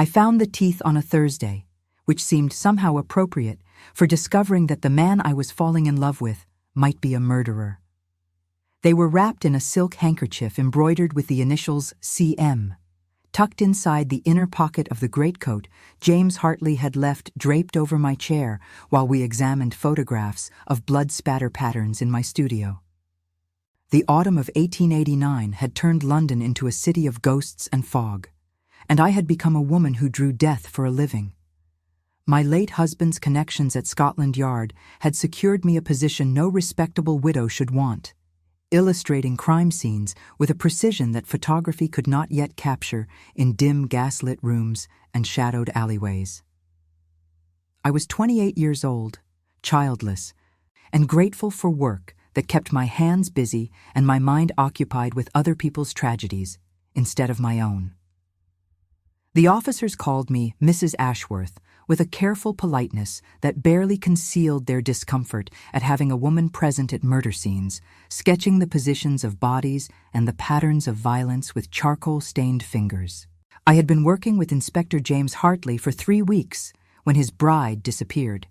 I found the teeth on a Thursday, which seemed somehow appropriate for discovering that the man I was falling in love with might be a murderer. They were wrapped in a silk handkerchief embroidered with the initials CM. Tucked inside the inner pocket of the greatcoat James Hartley had left draped over my chair while we examined photographs of blood spatter patterns in my studio. The autumn of 1889 had turned London into a city of ghosts and fog, and I had become a woman who drew death for a living. My late husband's connections at Scotland Yard had secured me a position no respectable widow should want, illustrating crime scenes with a precision that photography could not yet capture in dim gaslit rooms and shadowed alleyways. I was 28 years old, childless, and grateful for work that kept my hands busy and my mind occupied with other people's tragedies instead of my own. The officers called me Mrs. Ashworth with a careful politeness that barely concealed their discomfort at having a woman present at murder scenes, sketching the positions of bodies and the patterns of violence with charcoal-stained fingers. I had been working with Inspector James Hartley for 3 weeks when his bride disappeared.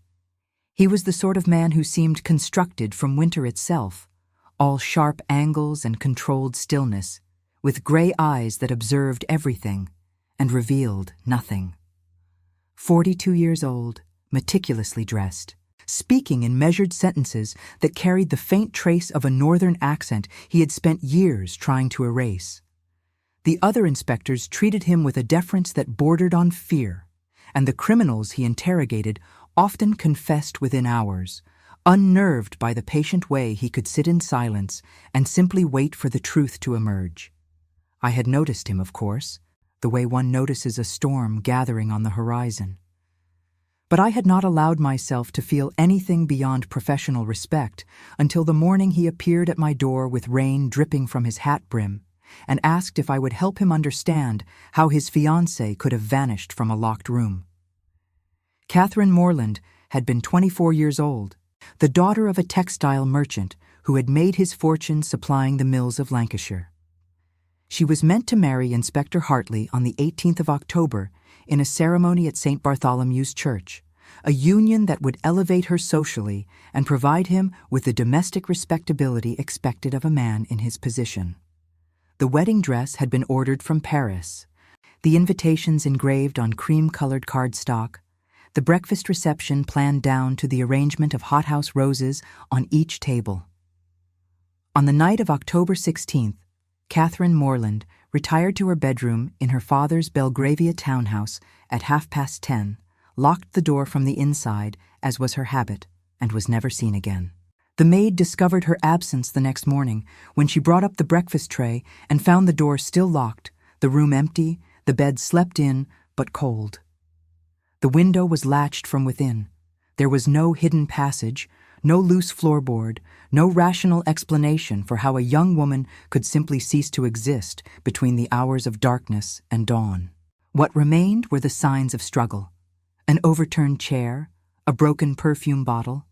He was the sort of man who seemed constructed from winter itself, all sharp angles and controlled stillness, with gray eyes that observed everything and revealed nothing. 42 years old, meticulously dressed, speaking in measured sentences that carried the faint trace of a northern accent he had spent years trying to erase. The other inspectors treated him with a deference that bordered on fear, and the criminals he interrogated often confessed within hours, unnerved by the patient way he could sit in silence and simply wait for the truth to emerge. I had noticed him, of course, the way one notices a storm gathering on the horizon. But I had not allowed myself to feel anything beyond professional respect until the morning he appeared at my door with rain dripping from his hat brim and asked if I would help him understand how his fiancée could have vanished from a locked room. Catherine Morland had been 24 years old, the daughter of a textile merchant who had made his fortune supplying the mills of Lancashire. She was meant to marry Inspector Hartley on the 18th of October in a ceremony at St. Bartholomew's Church, a union that would elevate her socially and provide him with the domestic respectability expected of a man in his position. The wedding dress had been ordered from Paris, the invitations engraved on cream-colored cardstock, the breakfast reception planned down to the arrangement of hothouse roses on each table. On the night of October 16th, Catherine Morland retired to her bedroom in her father's Belgravia townhouse at 10:30, locked the door from the inside, as was her habit, and was never seen again. The maid discovered her absence the next morning when she brought up the breakfast tray and found the door still locked, the room empty, the bed slept in, but cold. The window was latched from within. There was no hidden passage, no loose floorboard, no rational explanation for how a young woman could simply cease to exist between the hours of darkness and dawn. What remained were the signs of struggle: an overturned chair, a broken perfume bottle,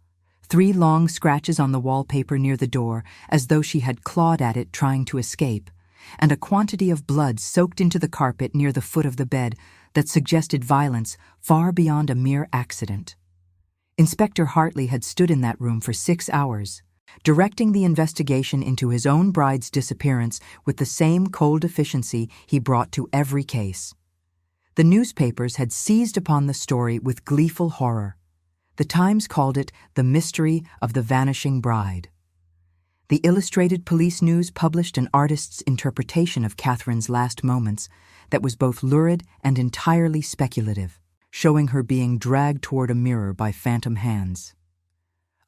3 long scratches on the wallpaper near the door as though she had clawed at it trying to escape, and a quantity of blood soaked into the carpet near the foot of the bed that suggested violence far beyond a mere accident. Inspector Hartley had stood in that room for 6 hours, directing the investigation into his own bride's disappearance with the same cold efficiency he brought to every case. The newspapers had seized upon the story with gleeful horror. The Times called it the mystery of the vanishing bride. The Illustrated Police News published an artist's interpretation of Catherine's last moments that was both lurid and entirely speculative, showing her being dragged toward a mirror by phantom hands.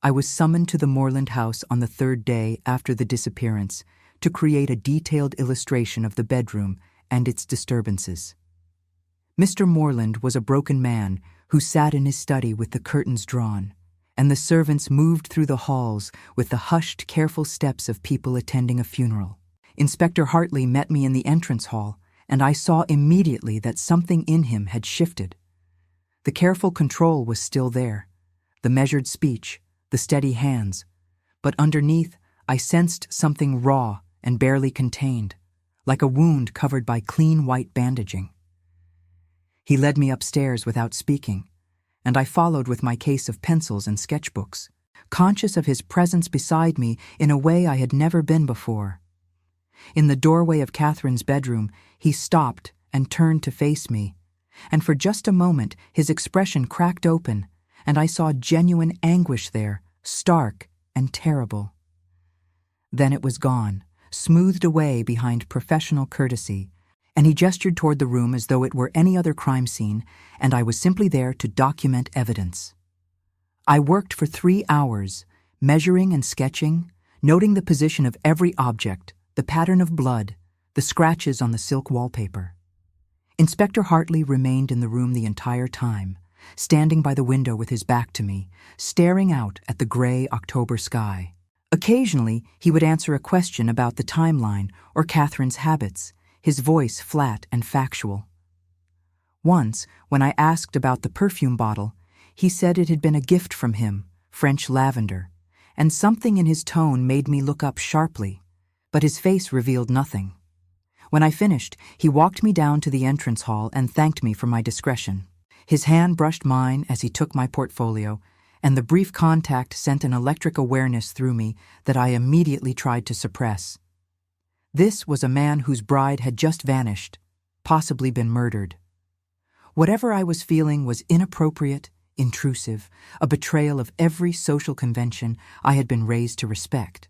I was summoned to the Morland house on the 3rd day after the disappearance to create a detailed illustration of the bedroom and its disturbances. Mr. Morland was a broken man who sat in his study with the curtains drawn, and the servants moved through the halls with the hushed, careful steps of people attending a funeral. Inspector Hartley met me in the entrance hall, and I saw immediately that something in him had shifted. The careful control was still there, the measured speech, the steady hands, but underneath I sensed something raw and barely contained, like a wound covered by clean white bandaging. He led me upstairs without speaking, and I followed with my case of pencils and sketchbooks, conscious of his presence beside me in a way I had never been before. In the doorway of Catherine's bedroom, he stopped and turned to face me, and for just a moment his expression cracked open, and I saw genuine anguish there, stark and terrible. Then it was gone, smoothed away behind professional courtesy, and he gestured toward the room as though it were any other crime scene, and I was simply there to document evidence. I worked for 3 hours, measuring and sketching, noting the position of every object, the pattern of blood, the scratches on the silk wallpaper. Inspector Hartley remained in the room the entire time, standing by the window with his back to me, staring out at the gray October sky. Occasionally, he would answer a question about the timeline or Catherine's habits, his voice flat and factual. Once, when I asked about the perfume bottle, he said it had been a gift from him, French lavender, and something in his tone made me look up sharply, but his face revealed nothing. When I finished, he walked me down to the entrance hall and thanked me for my discretion. His hand brushed mine as he took my portfolio, and the brief contact sent an electric awareness through me that I immediately tried to suppress. This was a man whose bride had just vanished, possibly been murdered. Whatever I was feeling was inappropriate, intrusive, a betrayal of every social convention I had been raised to respect.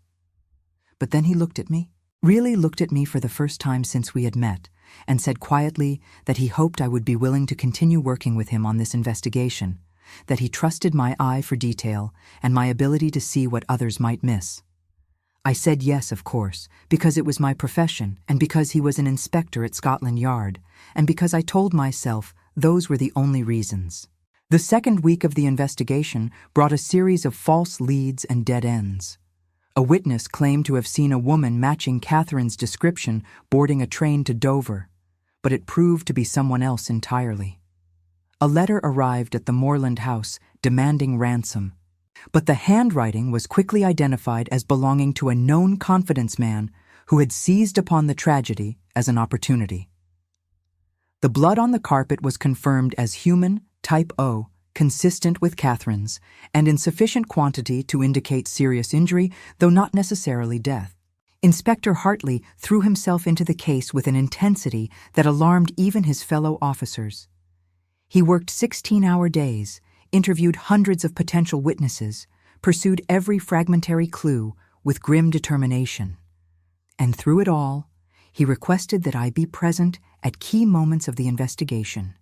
But then he looked at me, really looked at me for the first time since we had met, and said quietly that he hoped I would be willing to continue working with him on this investigation, that he trusted my eye for detail and my ability to see what others might miss. I said yes, of course, because it was my profession, and because he was an inspector at Scotland Yard, and because I told myself those were the only reasons. The second week of the investigation brought a series of false leads and dead ends. A witness claimed to have seen a woman matching Catherine's description boarding a train to Dover, but it proved to be someone else entirely. A letter arrived at the Moorland house demanding ransom, but the handwriting was quickly identified as belonging to a known confidence man who had seized upon the tragedy as an opportunity. The blood on the carpet was confirmed as human, type O, consistent with Catherine's, and in sufficient quantity to indicate serious injury, though not necessarily death. Inspector Hartley threw himself into the case with an intensity that alarmed even his fellow officers. He worked 16-hour days, interviewed hundreds of potential witnesses, pursued every fragmentary clue with grim determination. And through it all, he requested that I be present at key moments of the investigation,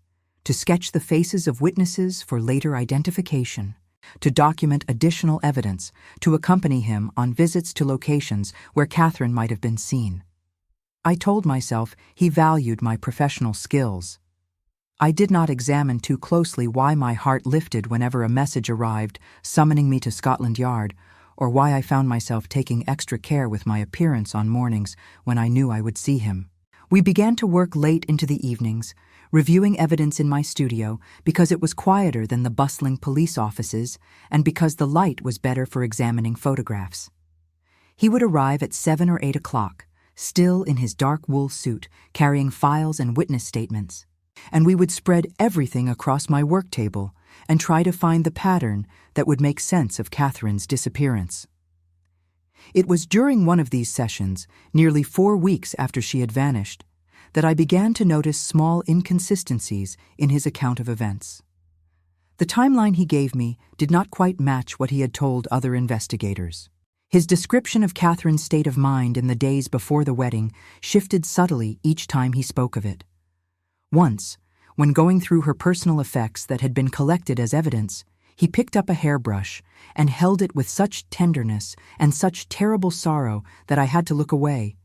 to sketch the faces of witnesses for later identification, to document additional evidence, to accompany him on visits to locations where Catherine might have been seen. I told myself he valued my professional skills. I did not examine too closely why my heart lifted whenever a message arrived summoning me to Scotland Yard, or why I found myself taking extra care with my appearance on mornings when I knew I would see him. We began to work late into the evenings, reviewing evidence in my studio because it was quieter than the bustling police offices and because the light was better for examining photographs. He would arrive at 7 or 8 o'clock, still in his dark wool suit, carrying files and witness statements, and we would spread everything across my work table and try to find the pattern that would make sense of Catherine's disappearance. It was during one of these sessions, nearly 4 weeks after she had vanished, that I began to notice small inconsistencies in his account of events. The timeline he gave me did not quite match what he had told other investigators. His description of Catherine's state of mind in the days before the wedding shifted subtly each time he spoke of it. Once, when going through her personal effects that had been collected as evidence, he picked up a hairbrush and held it with such tenderness and such terrible sorrow that I had to look away.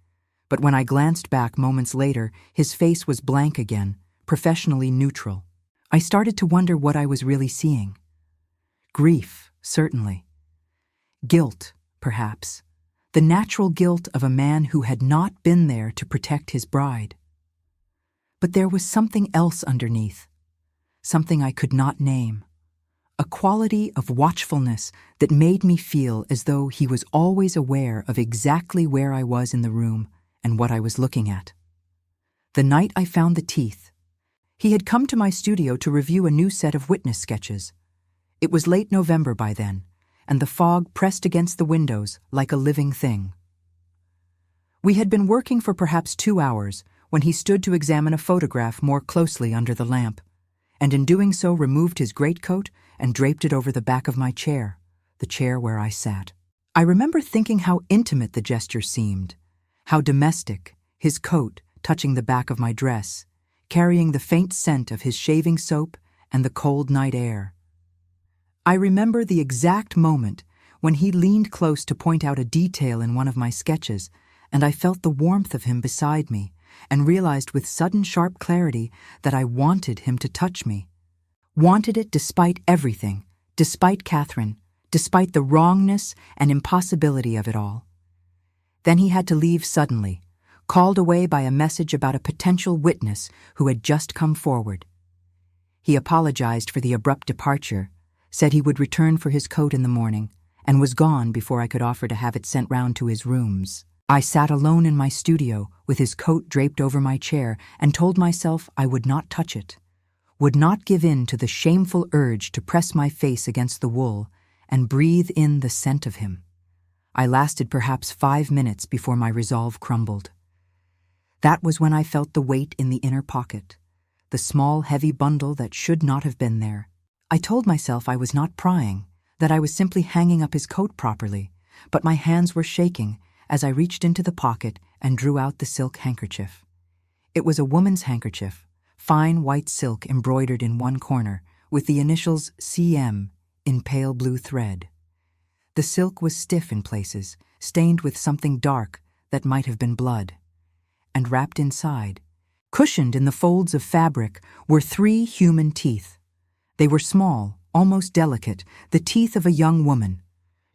But when I glanced back moments later, his face was blank again, professionally neutral. I started to wonder what I was really seeing. Grief, certainly. Guilt, perhaps. The natural guilt of a man who had not been there to protect his bride. But there was something else underneath, something I could not name. A quality of watchfulness that made me feel as though he was always aware of exactly where I was in the room and what I was looking at. The night I found the teeth, He had come to my studio to review a new set of witness sketches. It was late November by then, and the fog pressed against the windows like a living thing. We had been working for perhaps 2 hours when he stood to examine a photograph more closely under the lamp, and in doing so removed his greatcoat and draped it over the back of my chair, the chair where I sat. I remember thinking how intimate the gesture seemed, how domestic, his coat touching the back of my dress, carrying the faint scent of his shaving soap and the cold night air. I remember the exact moment when he leaned close to point out a detail in one of my sketches, and I felt the warmth of him beside me and realized with sudden sharp clarity that I wanted him to touch me. Wanted it despite everything, despite Catherine, despite the wrongness and impossibility of it all. Then he had to leave suddenly, called away by a message about a potential witness who had just come forward. He apologized for the abrupt departure, said he would return for his coat in the morning, and was gone before I could offer to have it sent round to his rooms. I sat alone in my studio with his coat draped over my chair and told myself I would not touch it, would not give in to the shameful urge to press my face against the wool and breathe in the scent of him. I lasted perhaps 5 minutes before my resolve crumbled. That was when I felt the weight in the inner pocket, the small, heavy bundle that should not have been there. I told myself I was not prying, that I was simply hanging up his coat properly, but my hands were shaking as I reached into the pocket and drew out the silk handkerchief. It was a woman's handkerchief, fine white silk embroidered in one corner, with the initials CM in pale blue thread. The silk was stiff in places, stained with something dark that might have been blood. And wrapped inside, cushioned in the folds of fabric, were 3 human teeth. They were small, almost delicate, the teeth of a young woman.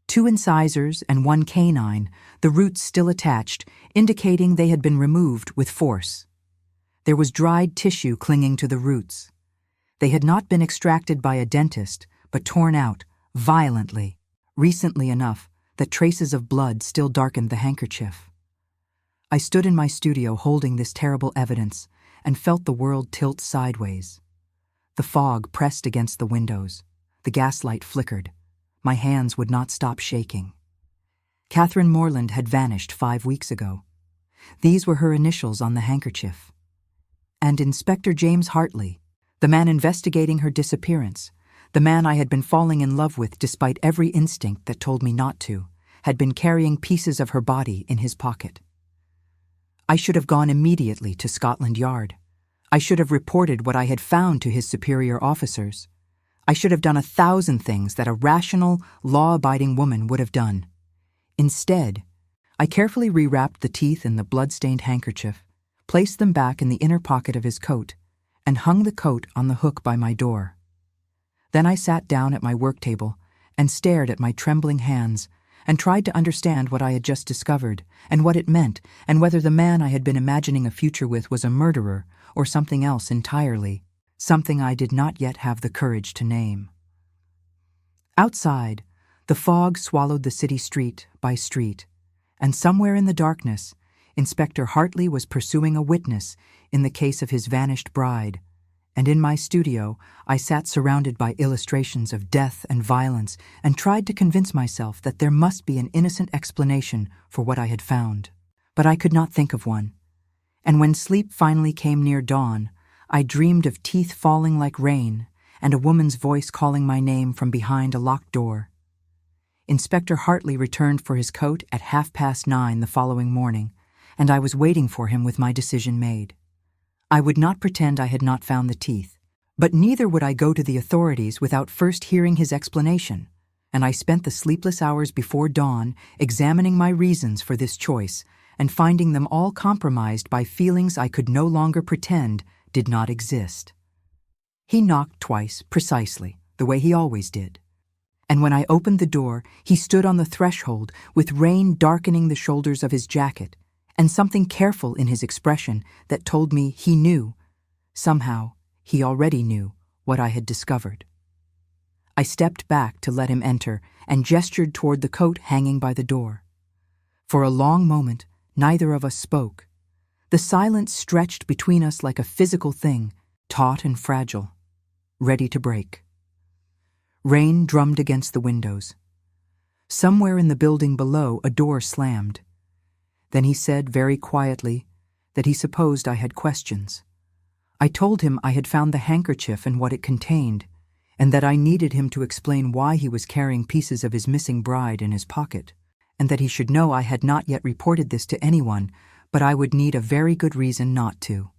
2 incisors and 1 canine, the roots still attached, indicating they had been removed with force. There was dried tissue clinging to the roots. They had not been extracted by a dentist, but torn out, violently, recently enough that traces of blood still darkened the handkerchief. I stood in my studio holding this terrible evidence and felt the world tilt sideways. The fog pressed against the windows. The gaslight flickered. My hands would not stop shaking. Catherine Morland had vanished 5 weeks ago. These were her initials on the handkerchief. And Inspector James Hartley, the man investigating her disappearance, the man I had been falling in love with despite every instinct that told me not to, had been carrying pieces of her body in his pocket. I should have gone immediately to Scotland Yard. I should have reported what I had found to his superior officers. I should have done 1,000 things that a rational, law-abiding woman would have done. Instead, I carefully rewrapped the teeth in the blood-stained handkerchief, placed them back in the inner pocket of his coat, and hung the coat on the hook by my door. Then I sat down at my work table and stared at my trembling hands and tried to understand what I had just discovered and what it meant and whether the man I had been imagining a future with was a murderer or something else entirely, something I did not yet have the courage to name. Outside, the fog swallowed the city street by street, and somewhere in the darkness, Inspector Hartley was pursuing a witness in the case of his vanished bride, and in my studio I sat surrounded by illustrations of death and violence and tried to convince myself that there must be an innocent explanation for what I had found. But I could not think of one, and when sleep finally came near dawn, I dreamed of teeth falling like rain and a woman's voice calling my name from behind a locked door. Inspector Hartley returned for his coat at 9:30 the following morning, and I was waiting for him with my decision made. I would not pretend I had not found the teeth, but neither would I go to the authorities without first hearing his explanation, and I spent the sleepless hours before dawn examining my reasons for this choice and finding them all compromised by feelings I could no longer pretend did not exist. He knocked twice, precisely, the way he always did. And when I opened the door, he stood on the threshold with rain darkening the shoulders of his jacket, and something careful in his expression that told me he knew, somehow he already knew, what I had discovered. I stepped back to let him enter and gestured toward the coat hanging by the door. For a long moment, neither of us spoke. The silence stretched between us like a physical thing, taut and fragile, ready to break. Rain drummed against the windows. Somewhere in the building below, a door slammed. Then he said very quietly that he supposed I had questions. I told him I had found the handkerchief and what it contained, and that I needed him to explain why he was carrying pieces of his missing bride in his pocket, and that he should know I had not yet reported this to anyone, but I would need a very good reason not to.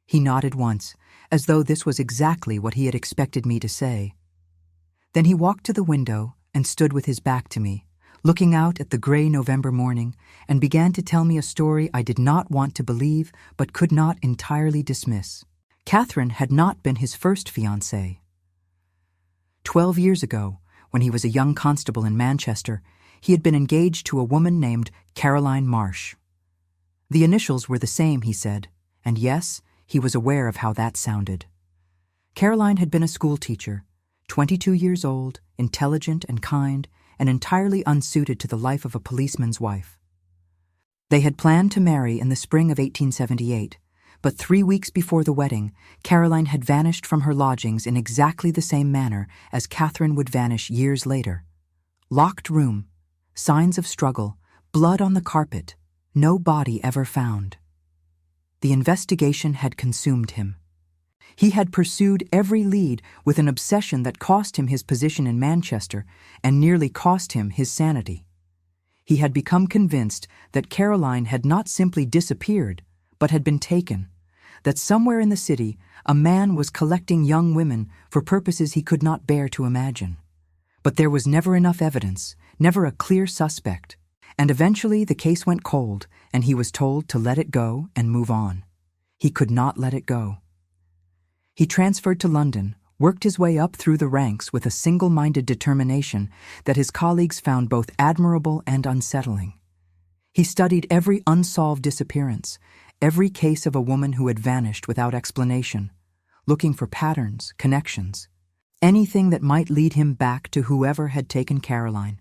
He nodded once, as though this was exactly what he had expected me to say. Then he walked to the window and stood with his back to me, looking out at the gray November morning, and began to tell me a story I did not want to believe but could not entirely dismiss. Catherine had not been his first fiancée. 12 years ago, when he was a young constable in Manchester, he had been engaged to a woman named Caroline Marsh. The initials were the same, he said, and yes, he was aware of how that sounded. Caroline had been a schoolteacher, 22 years old, intelligent and kind, and entirely unsuited to the life of a policeman's wife. They had planned to marry in the spring of 1878, but 3 weeks before the wedding, Caroline had vanished from her lodgings in exactly the same manner as Catherine would vanish years later. Locked room, signs of struggle, blood on the carpet, no body ever found. The investigation had consumed him. He had pursued every lead with an obsession that cost him his position in Manchester and nearly cost him his sanity. He had become convinced that Caroline had not simply disappeared, but had been taken, that somewhere in the city a man was collecting young women for purposes he could not bear to imagine. But there was never enough evidence, never a clear suspect, and eventually the case went cold and he was told to let it go and move on. He could not let it go. He transferred to London, worked his way up through the ranks with a single-minded determination that his colleagues found both admirable and unsettling. He studied every unsolved disappearance, every case of a woman who had vanished without explanation, looking for patterns, connections, anything that might lead him back to whoever had taken Caroline.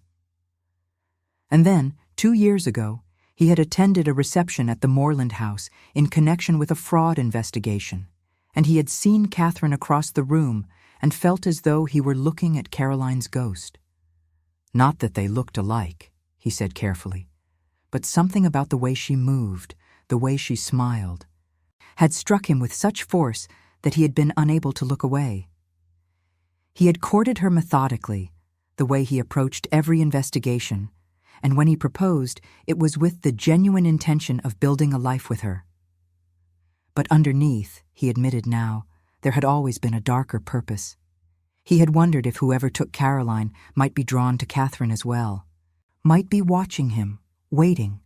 And then, 2 years ago, he had attended a reception at the Moreland House in connection with a fraud investigation, and he had seen Catherine across the room and felt as though he were looking at Caroline's ghost. Not that they looked alike, he said carefully, but something about the way she moved, the way she smiled, had struck him with such force that he had been unable to look away. He had courted her methodically, the way he approached every investigation, and when he proposed, it was with the genuine intention of building a life with her. But underneath, he admitted now, there had always been a darker purpose. He had wondered if whoever took Caroline might be drawn to Catherine as well, might be watching him, waiting.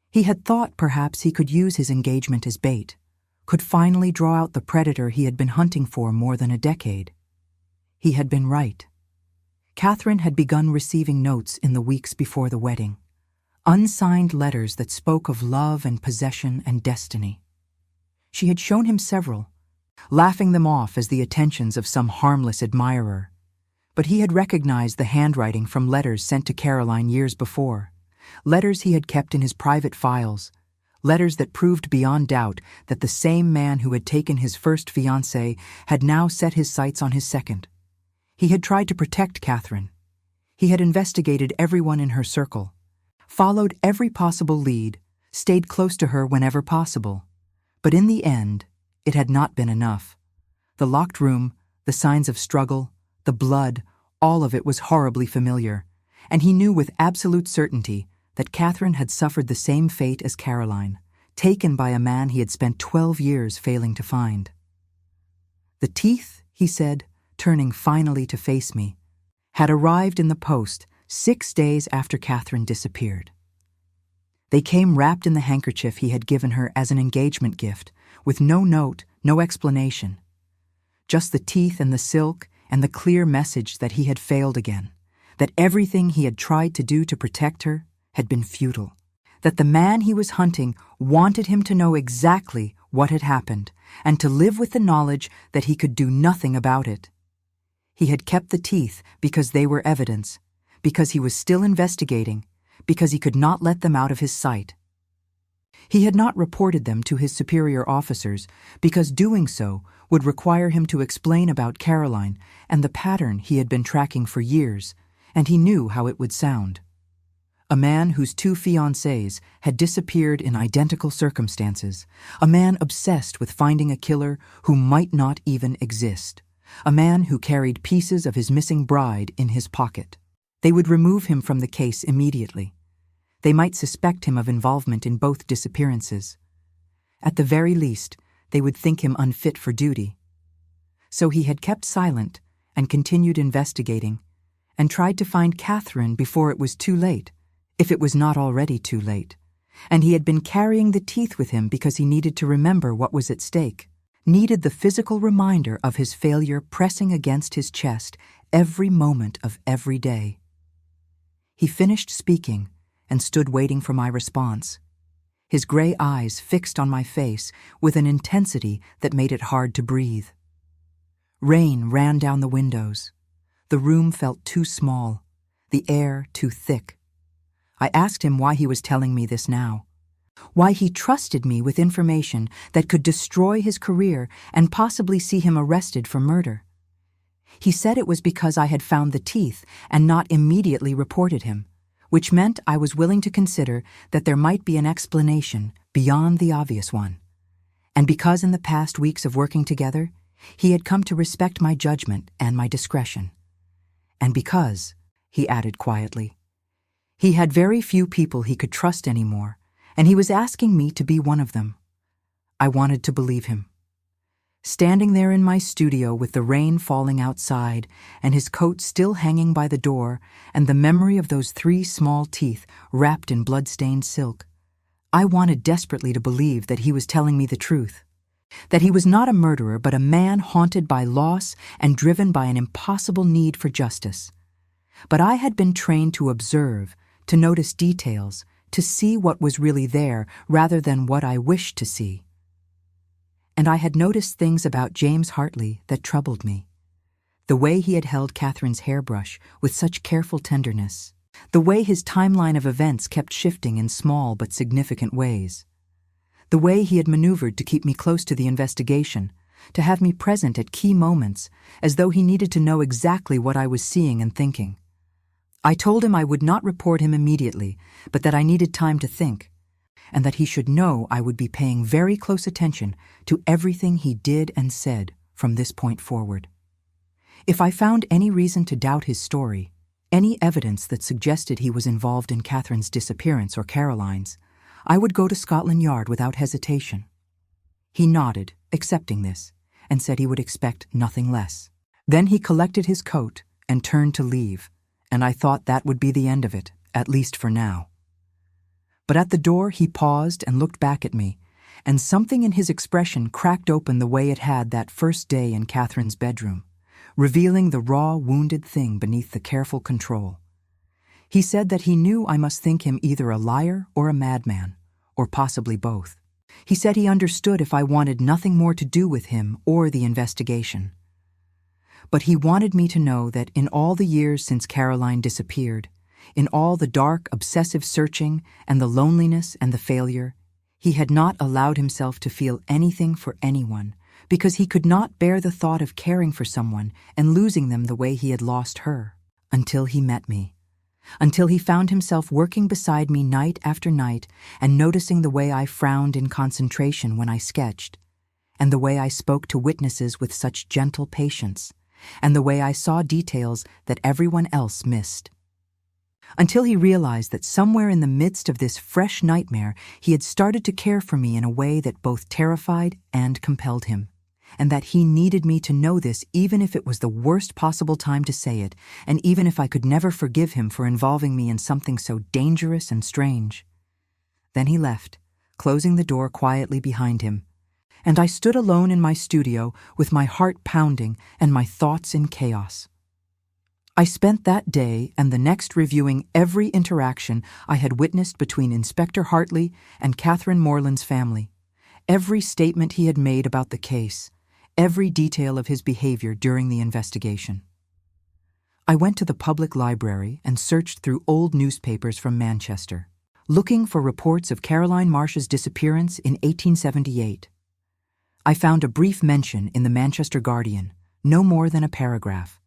He had thought perhaps he could use his engagement as bait, could finally draw out the predator he had been hunting for more than a decade. He had been right. Catherine had begun receiving notes in the weeks before the wedding, unsigned letters that spoke of love and possession and destiny. She had shown him several, laughing them off as the attentions of some harmless admirer. But he had recognized the handwriting from letters sent to Caroline years before, letters he had kept in his private files, letters that proved beyond doubt that the same man who had taken his first fiancée had now set his sights on his second. He had tried to protect Catherine. He had investigated everyone in her circle, followed every possible lead, stayed close to her whenever possible. But in the end, it had not been enough. The locked room, the signs of struggle, the blood, all of it was horribly familiar, and he knew with absolute certainty that Catherine had suffered the same fate as Caroline, taken by a man he had spent 12 years failing to find. The teeth, he said, turning finally to face me, had arrived in the post 6 days after Catherine disappeared. They came wrapped in the handkerchief he had given her as an engagement gift, with no note, no explanation. Just the teeth and the silk and the clear message that he had failed again, that everything he had tried to do to protect her had been futile, that the man he was hunting wanted him to know exactly what had happened and to live with the knowledge that he could do nothing about it. He had kept the teeth because they were evidence, because he was still investigating, because he could not let them out of his sight. He had not reported them to his superior officers because doing so would require him to explain about Caroline and the pattern he had been tracking for years, and he knew how it would sound. A man whose two fiancées had disappeared in identical circumstances, a man obsessed with finding a killer who might not even exist, a man who carried pieces of his missing bride in his pocket. They would remove him from the case immediately. They might suspect him of involvement in both disappearances. At the very least, they would think him unfit for duty. So he had kept silent and continued investigating, and tried to find Catherine before it was too late, if it was not already too late. And he had been carrying the teeth with him because he needed to remember what was at stake, needed the physical reminder of his failure pressing against his chest every moment of every day. He finished speaking and stood waiting for my response, his gray eyes fixed on my face with an intensity that made it hard to breathe. Rain ran down the windows. The room felt too small, the air too thick. I asked him why he was telling me this now, why he trusted me with information that could destroy his career and possibly see him arrested for murder. He said it was because I had found the teeth and not immediately reported him, which meant I was willing to consider that there might be an explanation beyond the obvious one. And because in the past weeks of working together, he had come to respect my judgment and my discretion. And because, he added quietly, he had very few people he could trust anymore, and he was asking me to be one of them. I wanted to believe him. Standing there in my studio with the rain falling outside and his coat still hanging by the door and the memory of those 3 small teeth wrapped in blood-stained silk, I wanted desperately to believe that he was telling me the truth, that he was not a murderer but a man haunted by loss and driven by an impossible need for justice. But I had been trained to observe, to notice details, to see what was really there rather than what I wished to see. And I had noticed things about James Hartley that troubled me. The way he had held Catherine's hairbrush with such careful tenderness, the way his timeline of events kept shifting in small but significant ways, the way he had maneuvered to keep me close to the investigation, to have me present at key moments, as though he needed to know exactly what I was seeing and thinking. I told him I would not report him immediately, but that I needed time to think, and that he should know I would be paying very close attention to everything he did and said from this point forward. If I found any reason to doubt his story, any evidence that suggested he was involved in Catherine's disappearance or Caroline's, I would go to Scotland Yard without hesitation. He nodded, accepting this, and said he would expect nothing less. Then he collected his coat and turned to leave, and I thought that would be the end of it, at least for now. But at the door he paused and looked back at me, and something in his expression cracked open the way it had that first day in Catherine's bedroom, revealing the raw, wounded thing beneath the careful control. He said that he knew I must think him either a liar or a madman, or possibly both. He said he understood if I wanted nothing more to do with him or the investigation. But he wanted me to know that in all the years since Caroline disappeared, in all the dark, obsessive searching and the loneliness and the failure, he had not allowed himself to feel anything for anyone because he could not bear the thought of caring for someone and losing them the way he had lost her, until he met me, until he found himself working beside me night after night and noticing the way I frowned in concentration when I sketched, and the way I spoke to witnesses with such gentle patience, and the way I saw details that everyone else missed. Until he realized that somewhere in the midst of this fresh nightmare he had started to care for me in a way that both terrified and compelled him, and that he needed me to know this even if it was the worst possible time to say it, and even if I could never forgive him for involving me in something so dangerous and strange. Then he left, closing the door quietly behind him, and I stood alone in my studio with my heart pounding and my thoughts in chaos. I spent that day and the next reviewing every interaction I had witnessed between Inspector Hartley and Catherine Morland's family, every statement he had made about the case, every detail of his behavior during the investigation. I went to the public library and searched through old newspapers from Manchester, looking for reports of Caroline Marsh's disappearance in 1878. I found a brief mention in the Manchester Guardian, no more than a paragraph,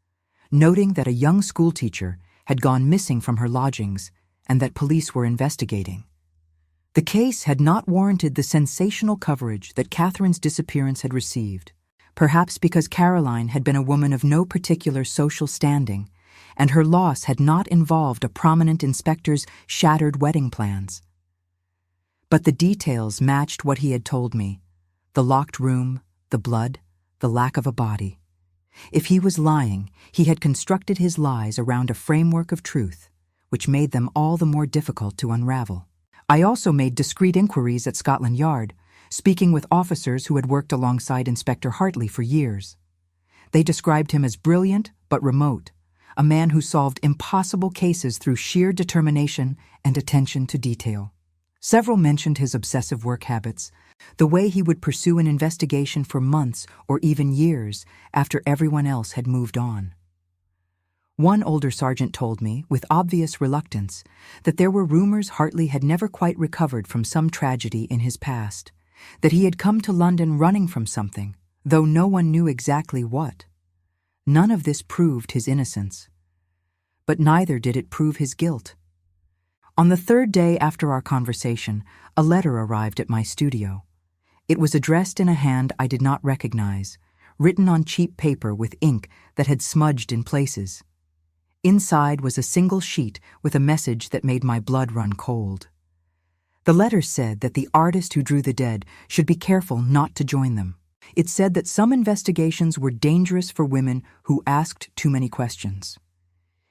noting that a young schoolteacher had gone missing from her lodgings and that police were investigating. The case had not warranted the sensational coverage that Catherine's disappearance had received, perhaps because Caroline had been a woman of no particular social standing, and her loss had not involved a prominent inspector's shattered wedding plans. But the details matched what he had told me: the locked room, the blood, the lack of a body. If he was lying, he had constructed his lies around a framework of truth, which made them all the more difficult to unravel. I also made discreet inquiries at Scotland Yard, speaking with officers who had worked alongside Inspector Hartley for years. They described him as brilliant but remote, a man who solved impossible cases through sheer determination and attention to detail. Several mentioned his obsessive work habits, the way he would pursue an investigation for months or even years after everyone else had moved on. One older sergeant told me, with obvious reluctance, that there were rumors Hartley had never quite recovered from some tragedy in his past, that he had come to London running from something, though no one knew exactly what. None of this proved his innocence, but neither did it prove his guilt. On the third day after our conversation, a letter arrived at my studio. It was addressed in a hand I did not recognize, written on cheap paper with ink that had smudged in places. Inside was a single sheet with a message that made my blood run cold. The letter said that the artist who drew the dead should be careful not to join them. It said that some investigations were dangerous for women who asked too many questions.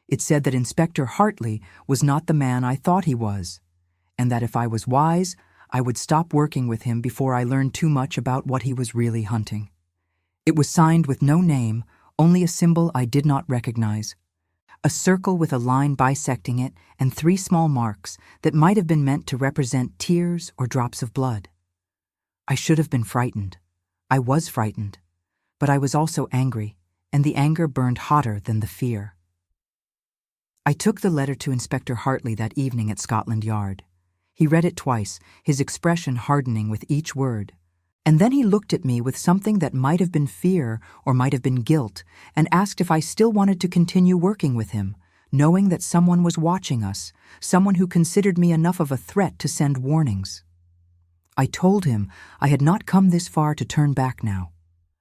It said that Inspector Hartley was not the man I thought he was, and that if I was wise, I would stop working with him before I learned too much about what he was really hunting. It was signed with no name, only a symbol I did not recognize. A circle with a line bisecting it and 3 small marks that might have been meant to represent tears or drops of blood. I should have been frightened. I was frightened, but I was also angry, and the anger burned hotter than the fear. I took the letter to Inspector Hartley that evening at Scotland Yard. He read it twice, his expression hardening with each word. And then he looked at me with something that might have been fear or might have been guilt, and asked if I still wanted to continue working with him, knowing that someone was watching us, someone who considered me enough of a threat to send warnings. I told him I had not come this far to turn back now.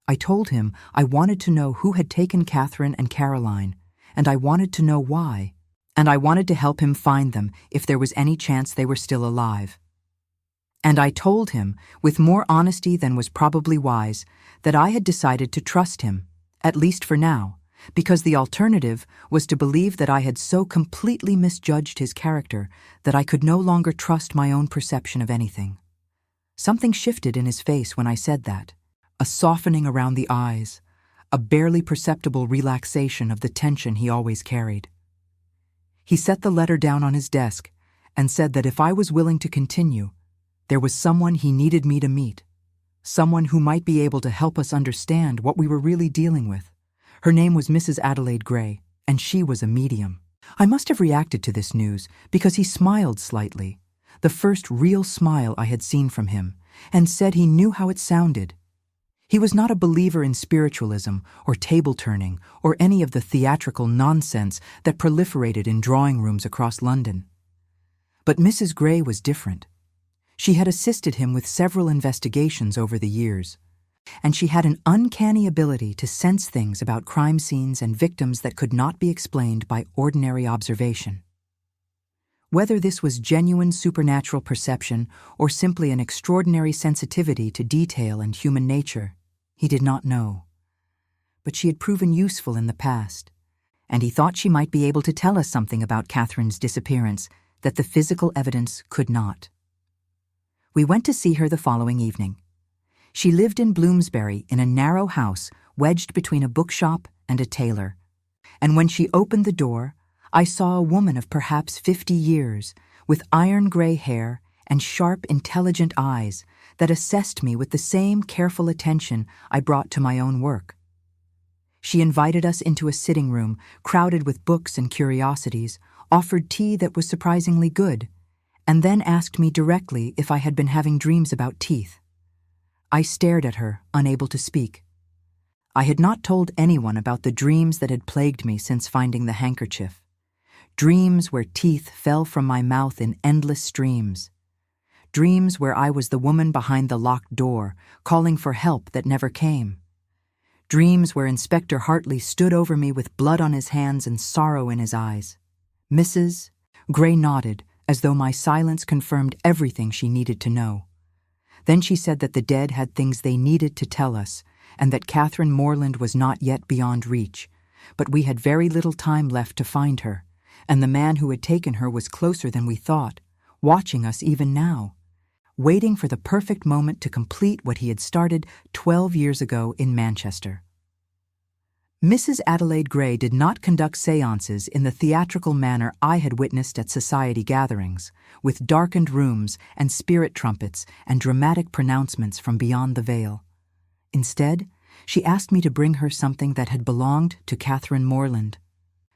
I told him I wanted to know who had taken Catherine and Caroline, and I wanted to know why, and I wanted to help him find them if there was any chance they were still alive. And I told him, with more honesty than was probably wise, that I had decided to trust him, at least for now, because the alternative was to believe that I had so completely misjudged his character that I could no longer trust my own perception of anything. Something shifted in his face when I said that, a softening around the eyes, a barely perceptible relaxation of the tension he always carried. He set the letter down on his desk and said that if I was willing to continue, there was someone he needed me to meet, someone who might be able to help us understand what we were really dealing with. Her name was Mrs. Adelaide Gray, and she was a medium. I must have reacted to this news because he smiled slightly, the first real smile I had seen from him, and said he knew how it sounded. He was not a believer in spiritualism or table-turning or any of the theatrical nonsense that proliferated in drawing rooms across London. But Mrs. Gray was different. She had assisted him with several investigations over the years, and she had an uncanny ability to sense things about crime scenes and victims that could not be explained by ordinary observation. Whether this was genuine supernatural perception or simply an extraordinary sensitivity to detail and human nature, he did not know. But she had proven useful in the past, and he thought she might be able to tell us something about Catherine's disappearance that the physical evidence could not. We went to see her the following evening. She lived in Bloomsbury in a narrow house wedged between a bookshop and a tailor, and when she opened the door, I saw a woman of perhaps 50 years, with iron-gray hair and sharp, intelligent eyes that assessed me with the same careful attention I brought to my own work. She invited us into a sitting room crowded with books and curiosities, offered tea that was surprisingly good, and then asked me directly if I had been having dreams about teeth. I stared at her, unable to speak. I had not told anyone about the dreams that had plagued me since finding the handkerchief. Dreams where teeth fell from my mouth in endless streams. Dreams where I was the woman behind the locked door, calling for help that never came. Dreams where Inspector Hartley stood over me with blood on his hands and sorrow in his eyes. Mrs. Gray nodded, as though my silence confirmed everything she needed to know. Then she said that the dead had things they needed to tell us, and that Catherine Morland was not yet beyond reach, but we had very little time left to find her, and the man who had taken her was closer than we thought, watching us even now, waiting for the perfect moment to complete what he had started 12 years ago in Manchester. Mrs. Adelaide Gray did not conduct séances in the theatrical manner I had witnessed at society gatherings, with darkened rooms and spirit trumpets and dramatic pronouncements from beyond the veil. Instead, she asked me to bring her something that had belonged to Catherine Morland,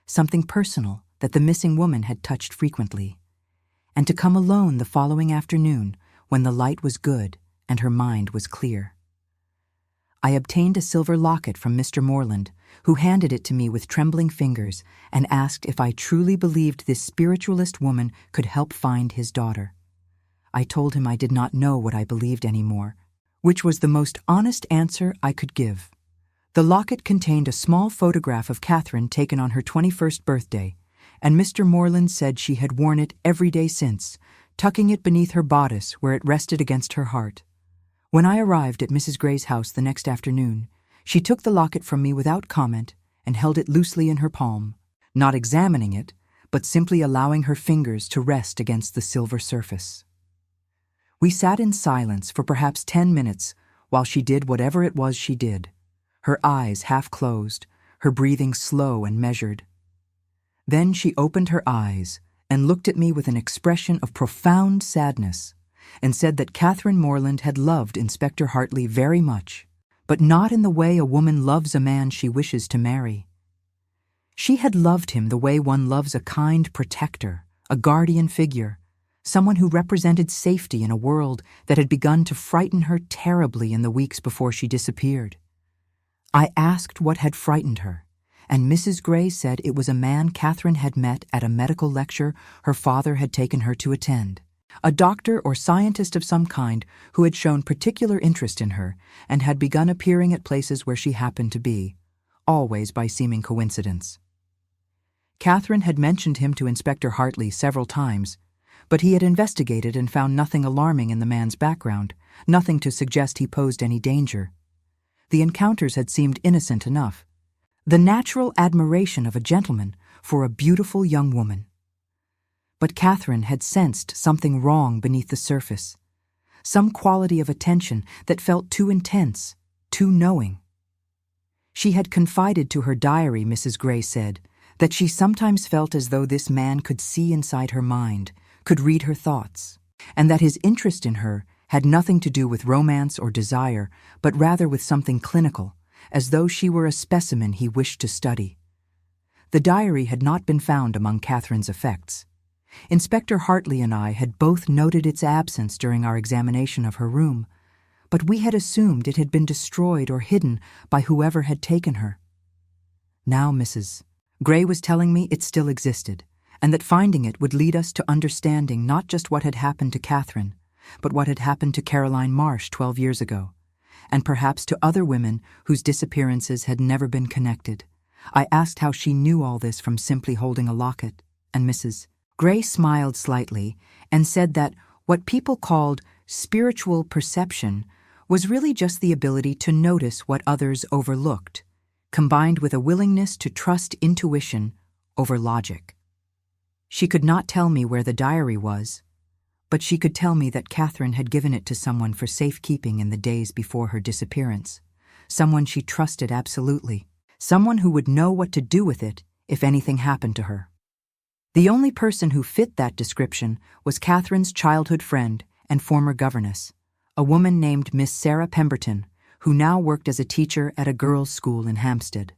something personal that the missing woman had touched frequently, and to come alone the following afternoon when the light was good and her mind was clear. I obtained a silver locket from Mr. Morland, who handed it to me with trembling fingers and asked if I truly believed this spiritualist woman could help find his daughter. I told him I did not know what I believed anymore, which was the most honest answer I could give. The locket contained a small photograph of Catherine taken on her 21st birthday, and Mr. Morland said she had worn it every day since, tucking it beneath her bodice where it rested against her heart. When I arrived at Mrs. Gray's house the next afternoon, she took the locket from me without comment and held it loosely in her palm, not examining it, but simply allowing her fingers to rest against the silver surface. We sat in silence for perhaps 10 minutes while she did whatever it was she did, her eyes half closed, her breathing slow and measured. Then she opened her eyes and looked at me with an expression of profound sadness, and said that Catherine Morland had loved Inspector Hartley very much, but not in the way a woman loves a man she wishes to marry. She had loved him the way one loves a kind protector, a guardian figure, someone who represented safety in a world that had begun to frighten her terribly in the weeks before she disappeared. I asked what had frightened her, and Mrs. Gray said it was a man Catherine had met at a medical lecture her father had taken her to attend, a doctor or scientist of some kind who had shown particular interest in her and had begun appearing at places where she happened to be, always by seeming coincidence. Catherine had mentioned him to Inspector Hartley several times, but he had investigated and found nothing alarming in the man's background, nothing to suggest he posed any danger. The encounters had seemed innocent enough, the natural admiration of a gentleman for a beautiful young woman. But Catherine had sensed something wrong beneath the surface, some quality of attention that felt too intense, too knowing. She had confided to her diary, Mrs. Gray said, that she sometimes felt as though this man could see inside her mind, could read her thoughts, and that his interest in her had nothing to do with romance or desire, but rather with something clinical, as though she were a specimen he wished to study. The diary had not been found among Catherine's effects. Inspector Hartley and I had both noted its absence during our examination of her room, but we had assumed it had been destroyed or hidden by whoever had taken her. Now Mrs. Gray was telling me it still existed, and that finding it would lead us to understanding not just what had happened to Catherine, but what had happened to Caroline Marsh 12 years ago, and perhaps to other women whose disappearances had never been connected. I asked how she knew all this from simply holding a locket, and Mrs. Gray smiled slightly and said that what people called spiritual perception was really just the ability to notice what others overlooked, combined with a willingness to trust intuition over logic. She could not tell me where the diary was, but she could tell me that Catherine had given it to someone for safekeeping in the days before her disappearance, someone she trusted absolutely, someone who would know what to do with it if anything happened to her. The only person who fit that description was Catherine's childhood friend and former governess, a woman named Miss Sarah Pemberton, who now worked as a teacher at a girls' school in Hampstead.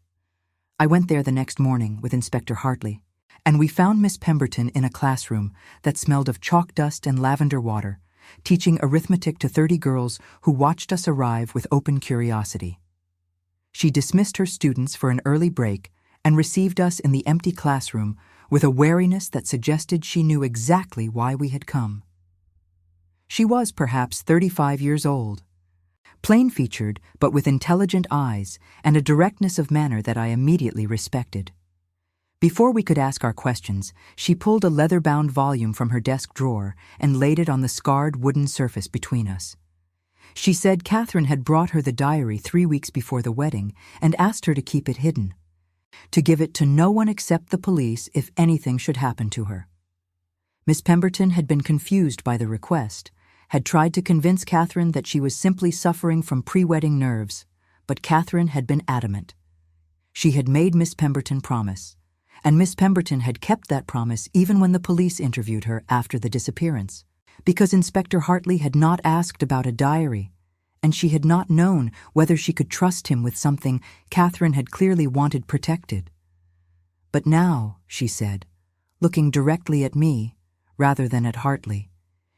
I went there the next morning with Inspector Hartley, And we found Miss Pemberton in a classroom that smelled of chalk dust and lavender water, teaching arithmetic to 30 girls who watched us arrive with open curiosity. She dismissed her students for an early break and received us in the empty classroom with a wariness that suggested she knew exactly why we had come. She was perhaps 35 years old, plain-featured but with intelligent eyes and a directness of manner that I immediately respected. Before we could ask our questions, she pulled a leather-bound volume from her desk drawer and laid it on the scarred wooden surface between us. She said Catherine had brought her the diary 3 weeks before the wedding and asked her to keep it hidden, to give it to no one except the police if anything should happen to her. Miss Pemberton had been confused by the request, had tried to convince Catherine that she was simply suffering from pre-wedding nerves, but Catherine had been adamant. She had made Miss Pemberton promise, and Miss Pemberton had kept that promise even when the police interviewed her after the disappearance, because Inspector Hartley had not asked about a diary, and she had not known whether she could trust him with something Catherine had clearly wanted protected. But now, she said, looking directly at me, rather than at Hartley,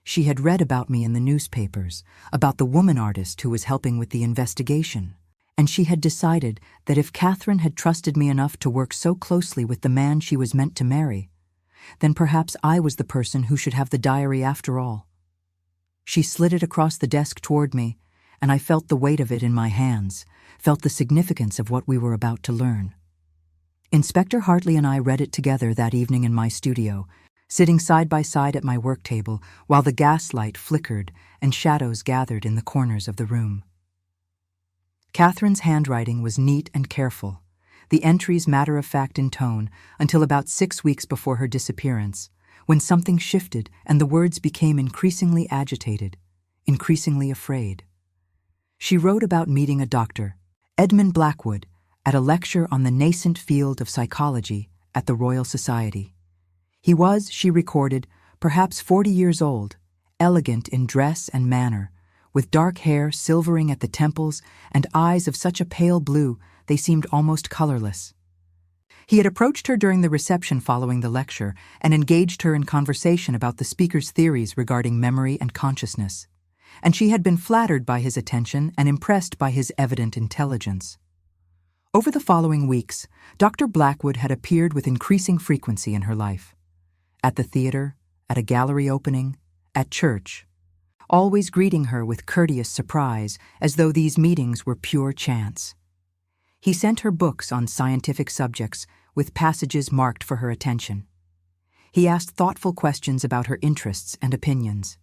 she had read about me in the newspapers, about the woman artist who was helping with the investigation, and she had decided that if Catherine had trusted me enough to work so closely with the man she was meant to marry, then perhaps I was the person who should have the diary after all. She slid it across the desk toward me, and I felt the weight of it in my hands, felt the significance of what we were about to learn. Inspector Hartley and I read it together that evening in my studio, sitting side by side at my work table while the gaslight flickered and shadows gathered in the corners of the room. Catherine's handwriting was neat and careful, the entries matter-of-fact in tone until about 6 weeks before her disappearance, when something shifted and the words became increasingly agitated, increasingly afraid. She wrote about meeting a doctor, Edmund Blackwood, at a lecture on the nascent field of psychology at the Royal Society. He was, she recorded, perhaps 40 years old, elegant in dress and manner, with dark hair silvering at the temples and eyes of such a pale blue they seemed almost colorless. He had approached her during the reception following the lecture and engaged her in conversation about the speaker's theories regarding memory and consciousness, and she had been flattered by his attention and impressed by his evident intelligence. Over the following weeks, Dr. Blackwood had appeared with increasing frequency in her life. At the theater, at a gallery opening, at church, always greeting her with courteous surprise as though these meetings were pure chance. He sent her books on scientific subjects with passages marked for her attention. He asked thoughtful questions about her interests and opinions.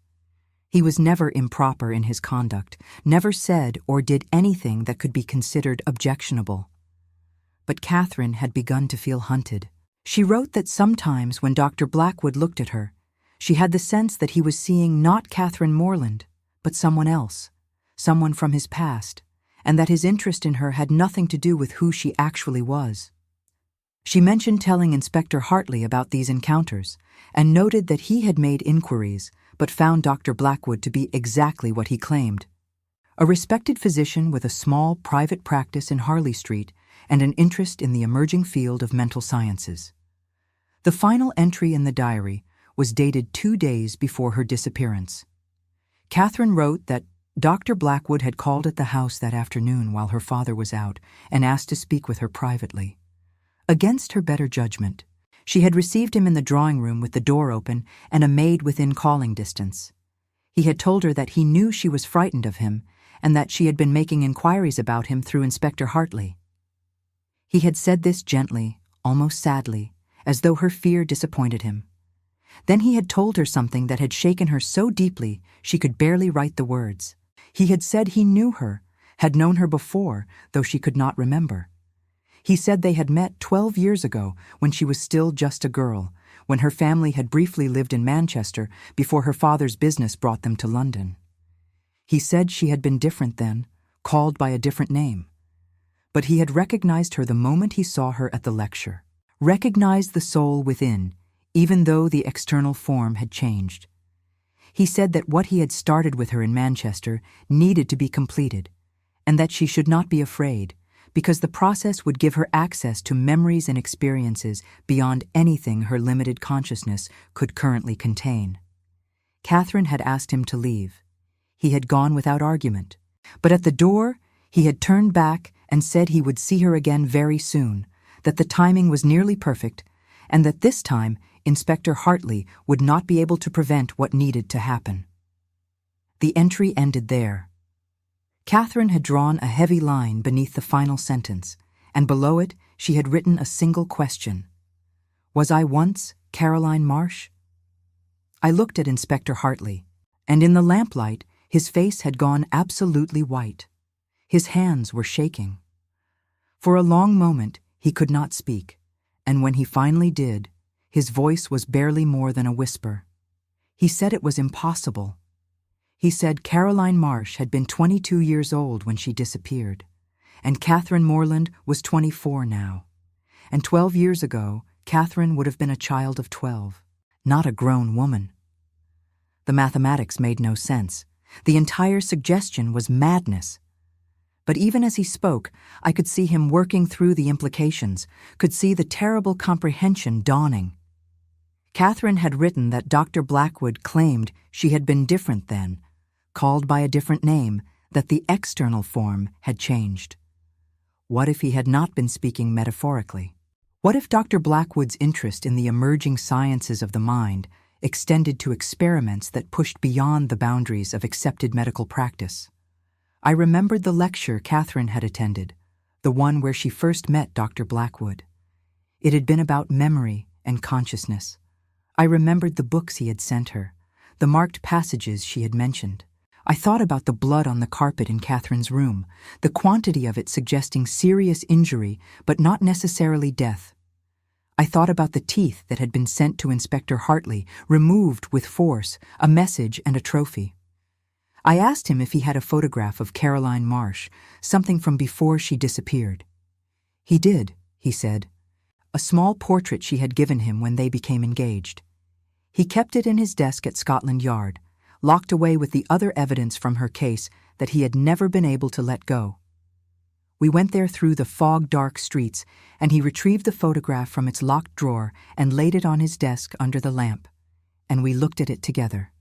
He was never improper in his conduct, never said or did anything that could be considered objectionable. But Catherine had begun to feel hunted. She wrote that sometimes when Dr. Blackwood looked at her, she had the sense that he was seeing not Catherine Morland, but someone else, someone from his past, and that his interest in her had nothing to do with who she actually was. She mentioned telling Inspector Hartley about these encounters, and noted that he had made inquiries, but found Dr. Blackwood to be exactly what he claimed. A respected physician with a small private practice in Harley Street and an interest in the emerging field of mental sciences. The final entry in the diary was dated 2 days before her disappearance. Catherine wrote that Dr. Blackwood had called at the house that afternoon while her father was out and asked to speak with her privately. Against her better judgment, she had received him in the drawing room with the door open and a maid within calling distance. He had told her that he knew she was frightened of him and that she had been making inquiries about him through Inspector Hartley. He had said this gently, almost sadly, as though her fear disappointed him. Then he had told her something that had shaken her so deeply she could barely write the words. He had said he knew her, had known her before, though she could not remember. He said they had met 12 years ago when she was still just a girl, when her family had briefly lived in Manchester before her father's business brought them to London. He said she had been different then, called by a different name. But he had recognized her the moment he saw her at the lecture, recognized the soul within, even though the external form had changed. He said that what he had started with her in Manchester needed to be completed, and that she should not be afraid, because the process would give her access to memories and experiences beyond anything her limited consciousness could currently contain. Catherine had asked him to leave. He had gone without argument. But at the door, he had turned back and said he would see her again very soon, that the timing was nearly perfect, and that this time Inspector Hartley would not be able to prevent what needed to happen. The entry ended there. Catherine had drawn a heavy line beneath the final sentence, and below it she had written a single question. Was I once Caroline Marsh? I looked at Inspector Hartley, and in the lamplight his face had gone absolutely white. His hands were shaking. For a long moment he could not speak, and when he finally did, his voice was barely more than a whisper. He said it was impossible. He said Caroline Marsh had been 22 years old when she disappeared, and Catherine Morland was 24 now. And 12 years ago, Catherine would have been a child of 12, not a grown woman. The mathematics made no sense. The entire suggestion was madness. But even as he spoke, I could see him working through the implications, could see the terrible comprehension dawning. Catherine had written that Dr. Blackwood claimed she had been different then, called by a different name, that the external form had changed. What if he had not been speaking metaphorically? What if Dr. Blackwood's interest in the emerging sciences of the mind extended to experiments that pushed beyond the boundaries of accepted medical practice? I remembered the lecture Catherine had attended, the one where she first met Dr. Blackwood. It had been about memory and consciousness. I remembered the books he had sent her, the marked passages she had mentioned. I thought about the blood on the carpet in Catherine's room, the quantity of it suggesting serious injury, but not necessarily death. I thought about the teeth that had been sent to Inspector Hartley, removed with force, a message and a trophy. I asked him if he had a photograph of Caroline Marsh, something from before she disappeared. He did, he said. A small portrait she had given him when they became engaged. He kept it in his desk at Scotland Yard, locked away with the other evidence from her case that he had never been able to let go. We went there through the fog-dark streets, and he retrieved the photograph from its locked drawer and laid it on his desk under the lamp. And we looked at it together.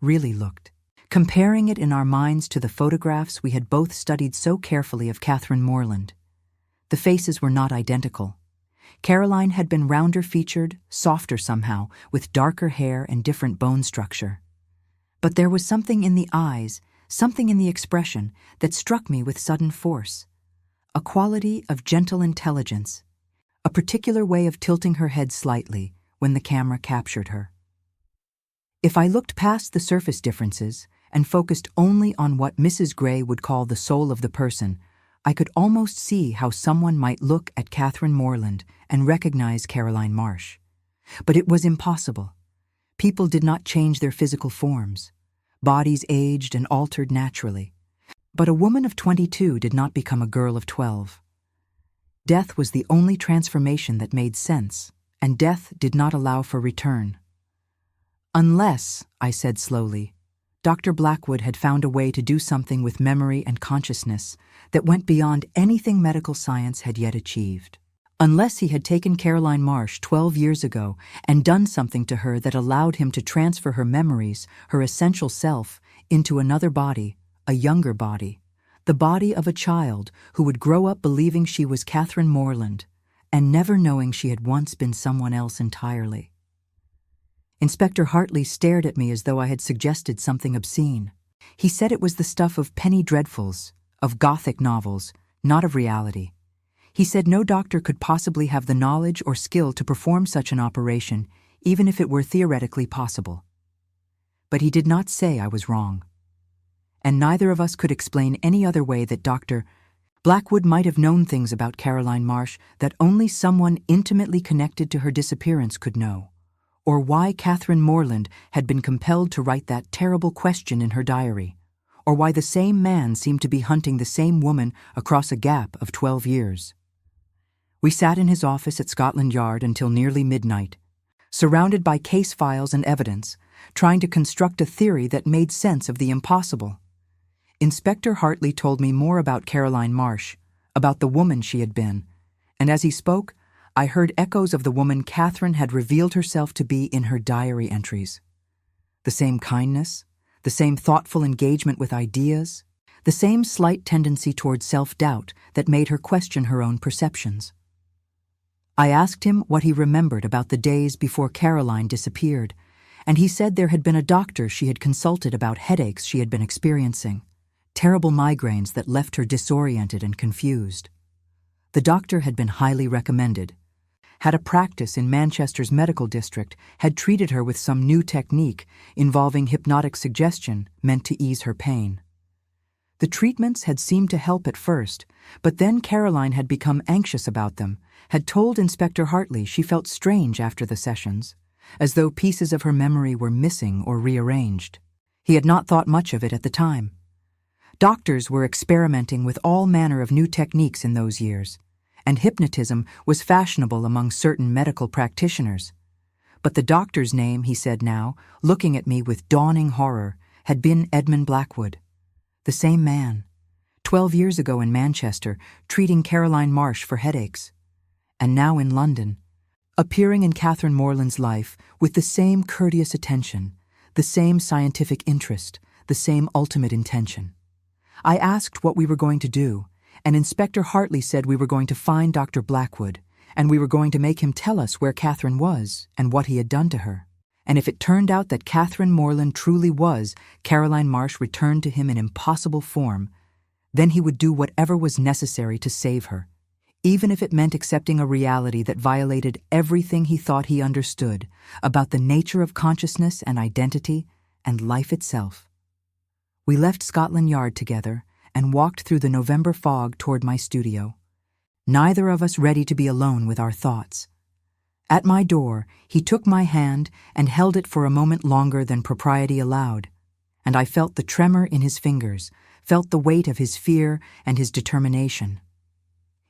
Really looked. Comparing it in our minds to the photographs we had both studied so carefully of Catherine Morland. The faces were not identical. Caroline had been rounder-featured, softer somehow, with darker hair and different bone structure. But there was something in the eyes, something in the expression, that struck me with sudden force. A quality of gentle intelligence, a particular way of tilting her head slightly when the camera captured her. If I looked past the surface differences and focused only on what Mrs. Gray would call the soul of the person, I could almost see how someone might look at Catherine Morland and recognize Caroline Marsh. But it was impossible. People did not change their physical forms. Bodies aged and altered naturally. But a woman of 22 did not become a girl of 12. Death was the only transformation that made sense, and death did not allow for return. Unless, I said slowly, Dr. Blackwood had found a way to do something with memory and consciousness that went beyond anything medical science had yet achieved. Unless he had taken Caroline Marsh 12 years ago and done something to her that allowed him to transfer her memories, her essential self, into another body, a younger body, the body of a child who would grow up believing she was Catherine Morland and never knowing she had once been someone else entirely. Inspector Hartley stared at me as though I had suggested something obscene. He said it was the stuff of penny dreadfuls, of Gothic novels, not of reality. He said no doctor could possibly have the knowledge or skill to perform such an operation, even if it were theoretically possible. But he did not say I was wrong. And neither of us could explain any other way that Dr. Blackwood might have known things about Caroline Marsh that only someone intimately connected to her disappearance could know, or why Catherine Morland had been compelled to write that terrible question in her diary, or why the same man seemed to be hunting the same woman across a gap of 12 years. We sat in his office at Scotland Yard until nearly midnight, surrounded by case files and evidence, trying to construct a theory that made sense of the impossible. Inspector Hartley told me more about Caroline Marsh, about the woman she had been, and as he spoke, I heard echoes of the woman Catherine had revealed herself to be in her diary entries. The same kindness, the same thoughtful engagement with ideas, the same slight tendency toward self-doubt that made her question her own perceptions. I asked him what he remembered about the days before Caroline disappeared, and he said there had been a doctor she had consulted about headaches she had been experiencing, terrible migraines that left her disoriented and confused. The doctor had been highly recommended, had a practice in Manchester's medical district, had treated her with some new technique involving hypnotic suggestion meant to ease her pain. The treatments had seemed to help at first, but then Caroline had become anxious about them, had told Inspector Hartley she felt strange after the sessions, as though pieces of her memory were missing or rearranged. He had not thought much of it at the time. Doctors were experimenting with all manner of new techniques in those years, and hypnotism was fashionable among certain medical practitioners. But the doctor's name, he said now, looking at me with dawning horror, had been Edmund Blackwood. The same man, 12 years ago in Manchester, treating Caroline Marsh for headaches, and now in London, appearing in Catherine Morland's life with the same courteous attention, the same scientific interest, the same ultimate intention. I asked what we were going to do, and Inspector Hartley said we were going to find Dr. Blackwood, and we were going to make him tell us where Catherine was and what he had done to her. And if it turned out that Catherine Morland truly was Caroline Marsh returned to him in impossible form, then he would do whatever was necessary to save her, even if it meant accepting a reality that violated everything he thought he understood about the nature of consciousness and identity and life itself. We left Scotland Yard together and walked through the November fog toward my studio, neither of us ready to be alone with our thoughts. At my door, he took my hand and held it for a moment longer than propriety allowed, and I felt the tremor in his fingers, felt the weight of his fear and his determination.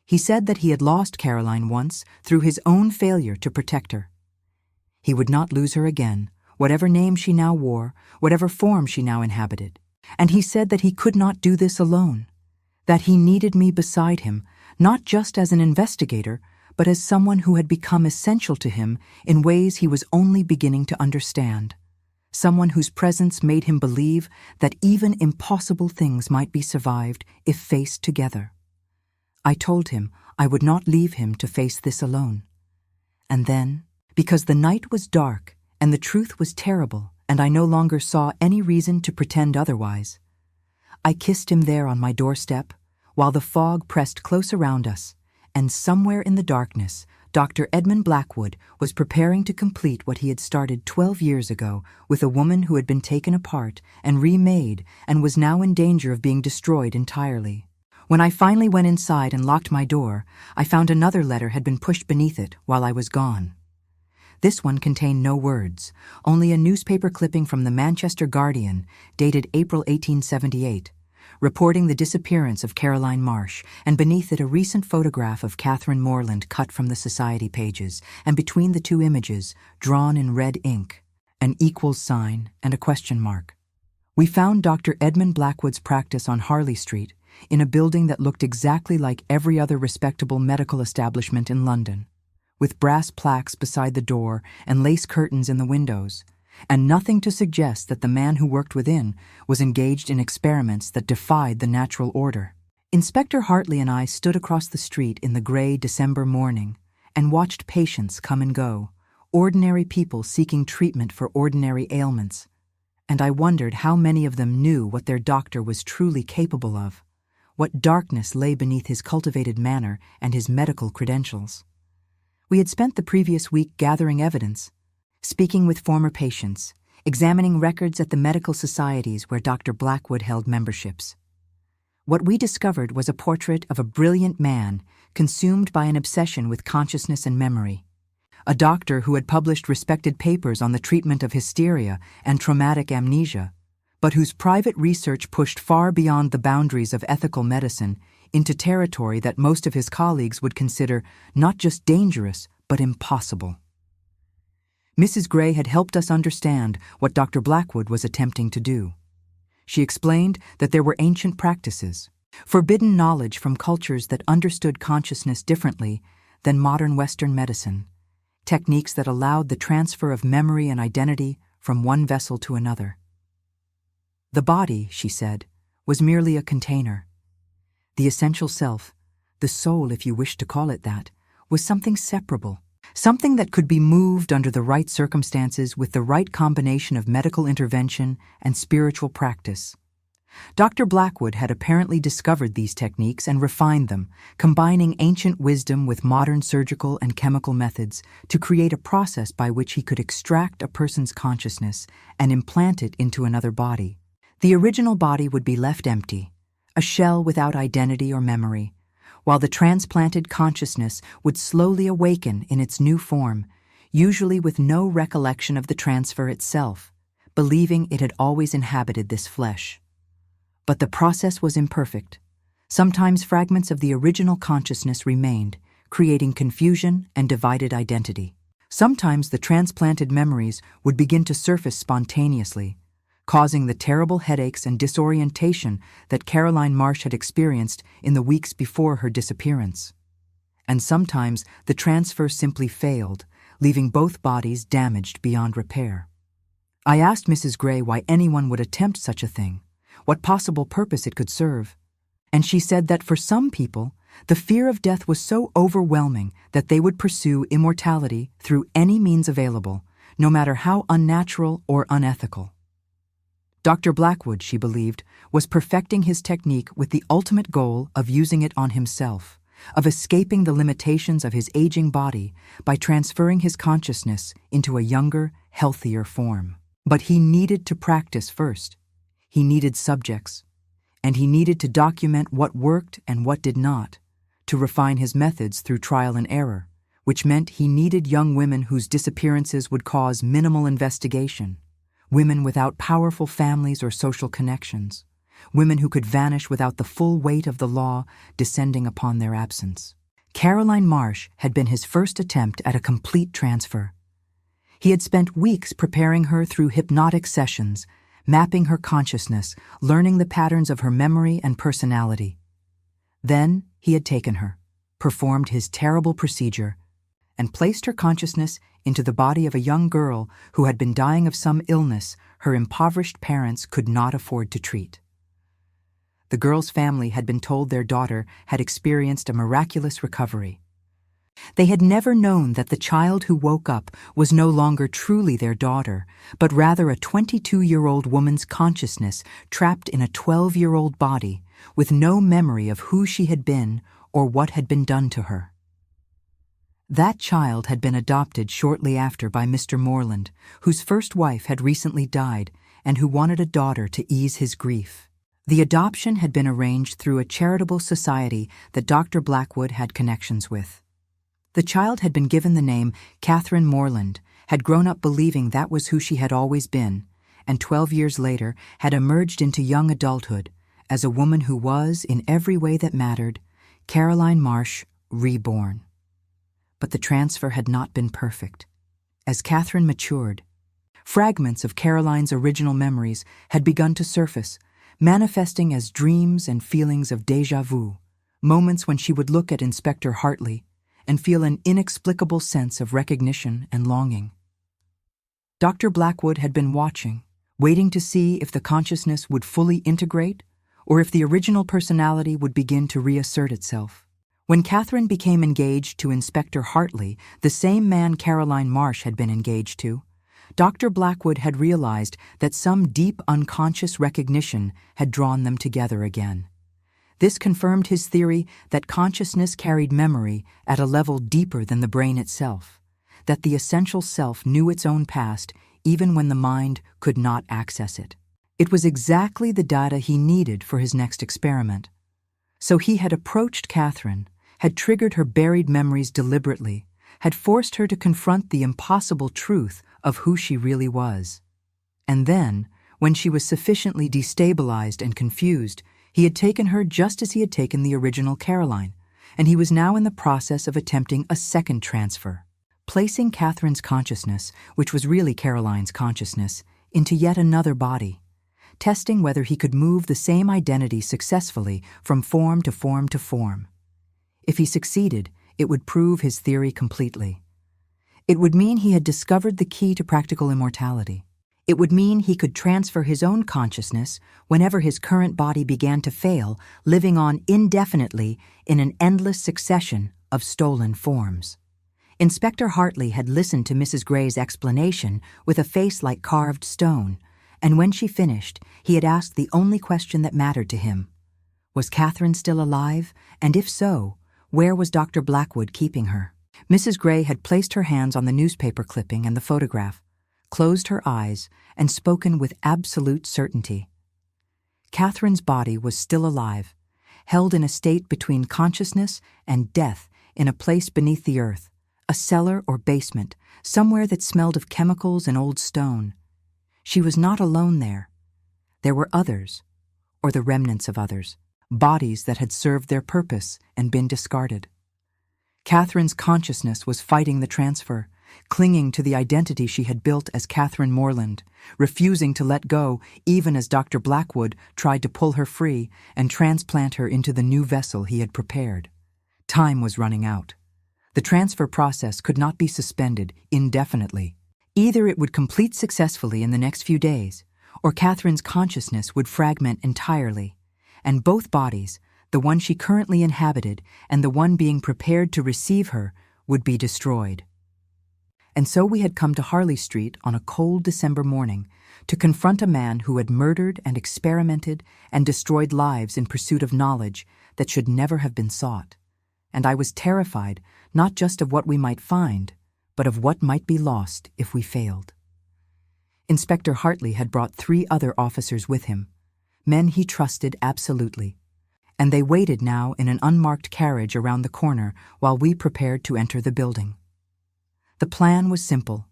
He said that he had lost Caroline once through his own failure to protect her. He would not lose her again, whatever name she now wore, whatever form she now inhabited. And he said that he could not do this alone, that he needed me beside him, not just as an investigator, but as someone who had become essential to him in ways he was only beginning to understand, someone whose presence made him believe that even impossible things might be survived if faced together. I told him I would not leave him to face this alone. And then, because the night was dark and the truth was terrible, and I no longer saw any reason to pretend otherwise, I kissed him there on my doorstep, while the fog pressed close around us, and somewhere in the darkness, Dr. Edmund Blackwood was preparing to complete what he had started 12 years ago with a woman who had been taken apart and remade and was now in danger of being destroyed entirely. When I finally went inside and locked my door, I found another letter had been pushed beneath it while I was gone. This one contained no words, only a newspaper clipping from the Manchester Guardian, dated April 1878, reporting the disappearance of Caroline Marsh, and beneath it a recent photograph of Catherine Morland cut from the society pages, and between the two images, drawn in red ink, an equals sign and a question mark. We found Dr. Edmund Blackwood's practice on Harley Street, in a building that looked exactly like every other respectable medical establishment in London, with brass plaques beside the door and lace curtains in the windows, and nothing to suggest that the man who worked within was engaged in experiments that defied the natural order. Inspector Hartley and I stood across the street in the gray December morning and watched patients come and go, ordinary people seeking treatment for ordinary ailments, and I wondered how many of them knew what their doctor was truly capable of, what darkness lay beneath his cultivated manner and his medical credentials. We had spent the previous week gathering evidence, speaking with former patients, examining records at the medical societies where Dr. Blackwood held memberships. What we discovered was a portrait of a brilliant man consumed by an obsession with consciousness and memory, a doctor who had published respected papers on the treatment of hysteria and traumatic amnesia, but whose private research pushed far beyond the boundaries of ethical medicine into territory that most of his colleagues would consider not just dangerous, but impossible. Mrs. Gray had helped us understand what Dr. Blackwood was attempting to do. She explained that there were ancient practices, Forbidden knowledge from cultures that understood consciousness differently than modern Western medicine, techniques that allowed the transfer of memory and identity from one vessel to another. The body, she said, was merely a container. The essential self, the soul if you wish to call it that, was something separable, something that could be moved under the right circumstances with the right combination of medical intervention and spiritual practice. Dr. Blackwood had apparently discovered these techniques and refined them, combining ancient wisdom with modern surgical and chemical methods to create a process by which he could extract a person's consciousness and implant it into another body. The original body would be left empty, a shell without identity or memory, while the transplanted consciousness would slowly awaken in its new form, usually with no recollection of the transfer itself, believing it had always inhabited this flesh. But the process was imperfect. Sometimes fragments of the original consciousness remained, creating confusion and divided identity. Sometimes the transplanted memories would begin to surface spontaneously, causing the terrible headaches and disorientation that Caroline Marsh had experienced in the weeks before her disappearance. And sometimes the transfer simply failed, leaving both bodies damaged beyond repair. I asked Mrs. Gray why anyone would attempt such a thing, what possible purpose it could serve, and she said that for some people, the fear of death was so overwhelming that they would pursue immortality through any means available, no matter how unnatural or unethical. Dr. Blackwood, she believed, was perfecting his technique with the ultimate goal of using it on himself, of escaping the limitations of his aging body by transferring his consciousness into a younger, healthier form. But he needed to practice first. He needed subjects, and he needed to document what worked and what did not, to refine his methods through trial and error, which meant he needed young women whose disappearances would cause minimal investigation, women without powerful families or social connections, women who could vanish without the full weight of the law descending upon their absence. Caroline Marsh had been his first attempt at a complete transfer. He had spent weeks preparing her through hypnotic sessions, mapping her consciousness, learning the patterns of her memory and personality. Then he had taken her, performed his terrible procedure, and placed her consciousness into the body of a young girl who had been dying of some illness her impoverished parents could not afford to treat. The girl's family had been told their daughter had experienced a miraculous recovery. They had never known that the child who woke up was no longer truly their daughter, but rather a 22-year-old woman's consciousness trapped in a 12-year-old body, with no memory of who she had been or what had been done to her. That child had been adopted shortly after by Mr. Morland, whose first wife had recently died and who wanted a daughter to ease his grief. The adoption had been arranged through a charitable society that Dr. Blackwood had connections with. The child had been given the name Catherine Morland, had grown up believing that was who she had always been, and 12 years later had emerged into young adulthood as a woman who was, in every way that mattered, Caroline Marsh reborn. But the transfer had not been perfect. As Catherine matured, fragments of Caroline's original memories had begun to surface, manifesting as dreams and feelings of déjà vu, moments when she would look at Inspector Hartley and feel an inexplicable sense of recognition and longing. Dr. Blackwood had been watching, waiting to see if the consciousness would fully integrate or if the original personality would begin to reassert itself. When Catherine became engaged to Inspector Hartley, the same man Caroline Marsh had been engaged to, Dr. Blackwood had realized that some deep unconscious recognition had drawn them together again. This confirmed his theory that consciousness carried memory at a level deeper than the brain itself, that the essential self knew its own past even when the mind could not access it. It was exactly the data he needed for his next experiment. So he had approached Catherine, had triggered her buried memories deliberately, had forced her to confront the impossible truth of who she really was. And then, when she was sufficiently destabilized and confused, he had taken her just as he had taken the original Caroline, and he was now in the process of attempting a second transfer, placing Catherine's consciousness, which was really Caroline's consciousness, into yet another body, testing whether he could move the same identity successfully from form to form to form. If he succeeded, it would prove his theory completely. It would mean he had discovered the key to practical immortality. It would mean he could transfer his own consciousness whenever his current body began to fail, living on indefinitely in an endless succession of stolen forms. Inspector Hartley had listened to Mrs. Gray's explanation with a face like carved stone, and when she finished, he had asked the only question that mattered to him. Was Catherine still alive? And if so, where was Dr. Blackwood keeping her? Mrs. Gray had placed her hands on the newspaper clipping and the photograph, closed her eyes, and spoken with absolute certainty. Catherine's body was still alive, held in a state between consciousness and death in a place beneath the earth, a cellar or basement, somewhere that smelled of chemicals and old stone. She was not alone there. There were others, or the remnants of others, bodies that had served their purpose and been discarded. Catherine's consciousness was fighting the transfer, clinging to the identity she had built as Catherine Morland, refusing to let go even as Dr. Blackwood tried to pull her free and transplant her into the new vessel he had prepared. Time was running out. The transfer process could not be suspended indefinitely. Either it would complete successfully in the next few days, or Catherine's consciousness would fragment entirely, and both bodies, the one she currently inhabited and the one being prepared to receive her, would be destroyed. And so we had come to Harley Street on a cold December morning to confront a man who had murdered and experimented and destroyed lives in pursuit of knowledge that should never have been sought. And I was terrified not just of what we might find, but of what might be lost if we failed. Inspector Hartley had brought 3 other officers with him, men he trusted absolutely, and they waited now in an unmarked carriage around the corner while we prepared to enter the building. The plan was simple.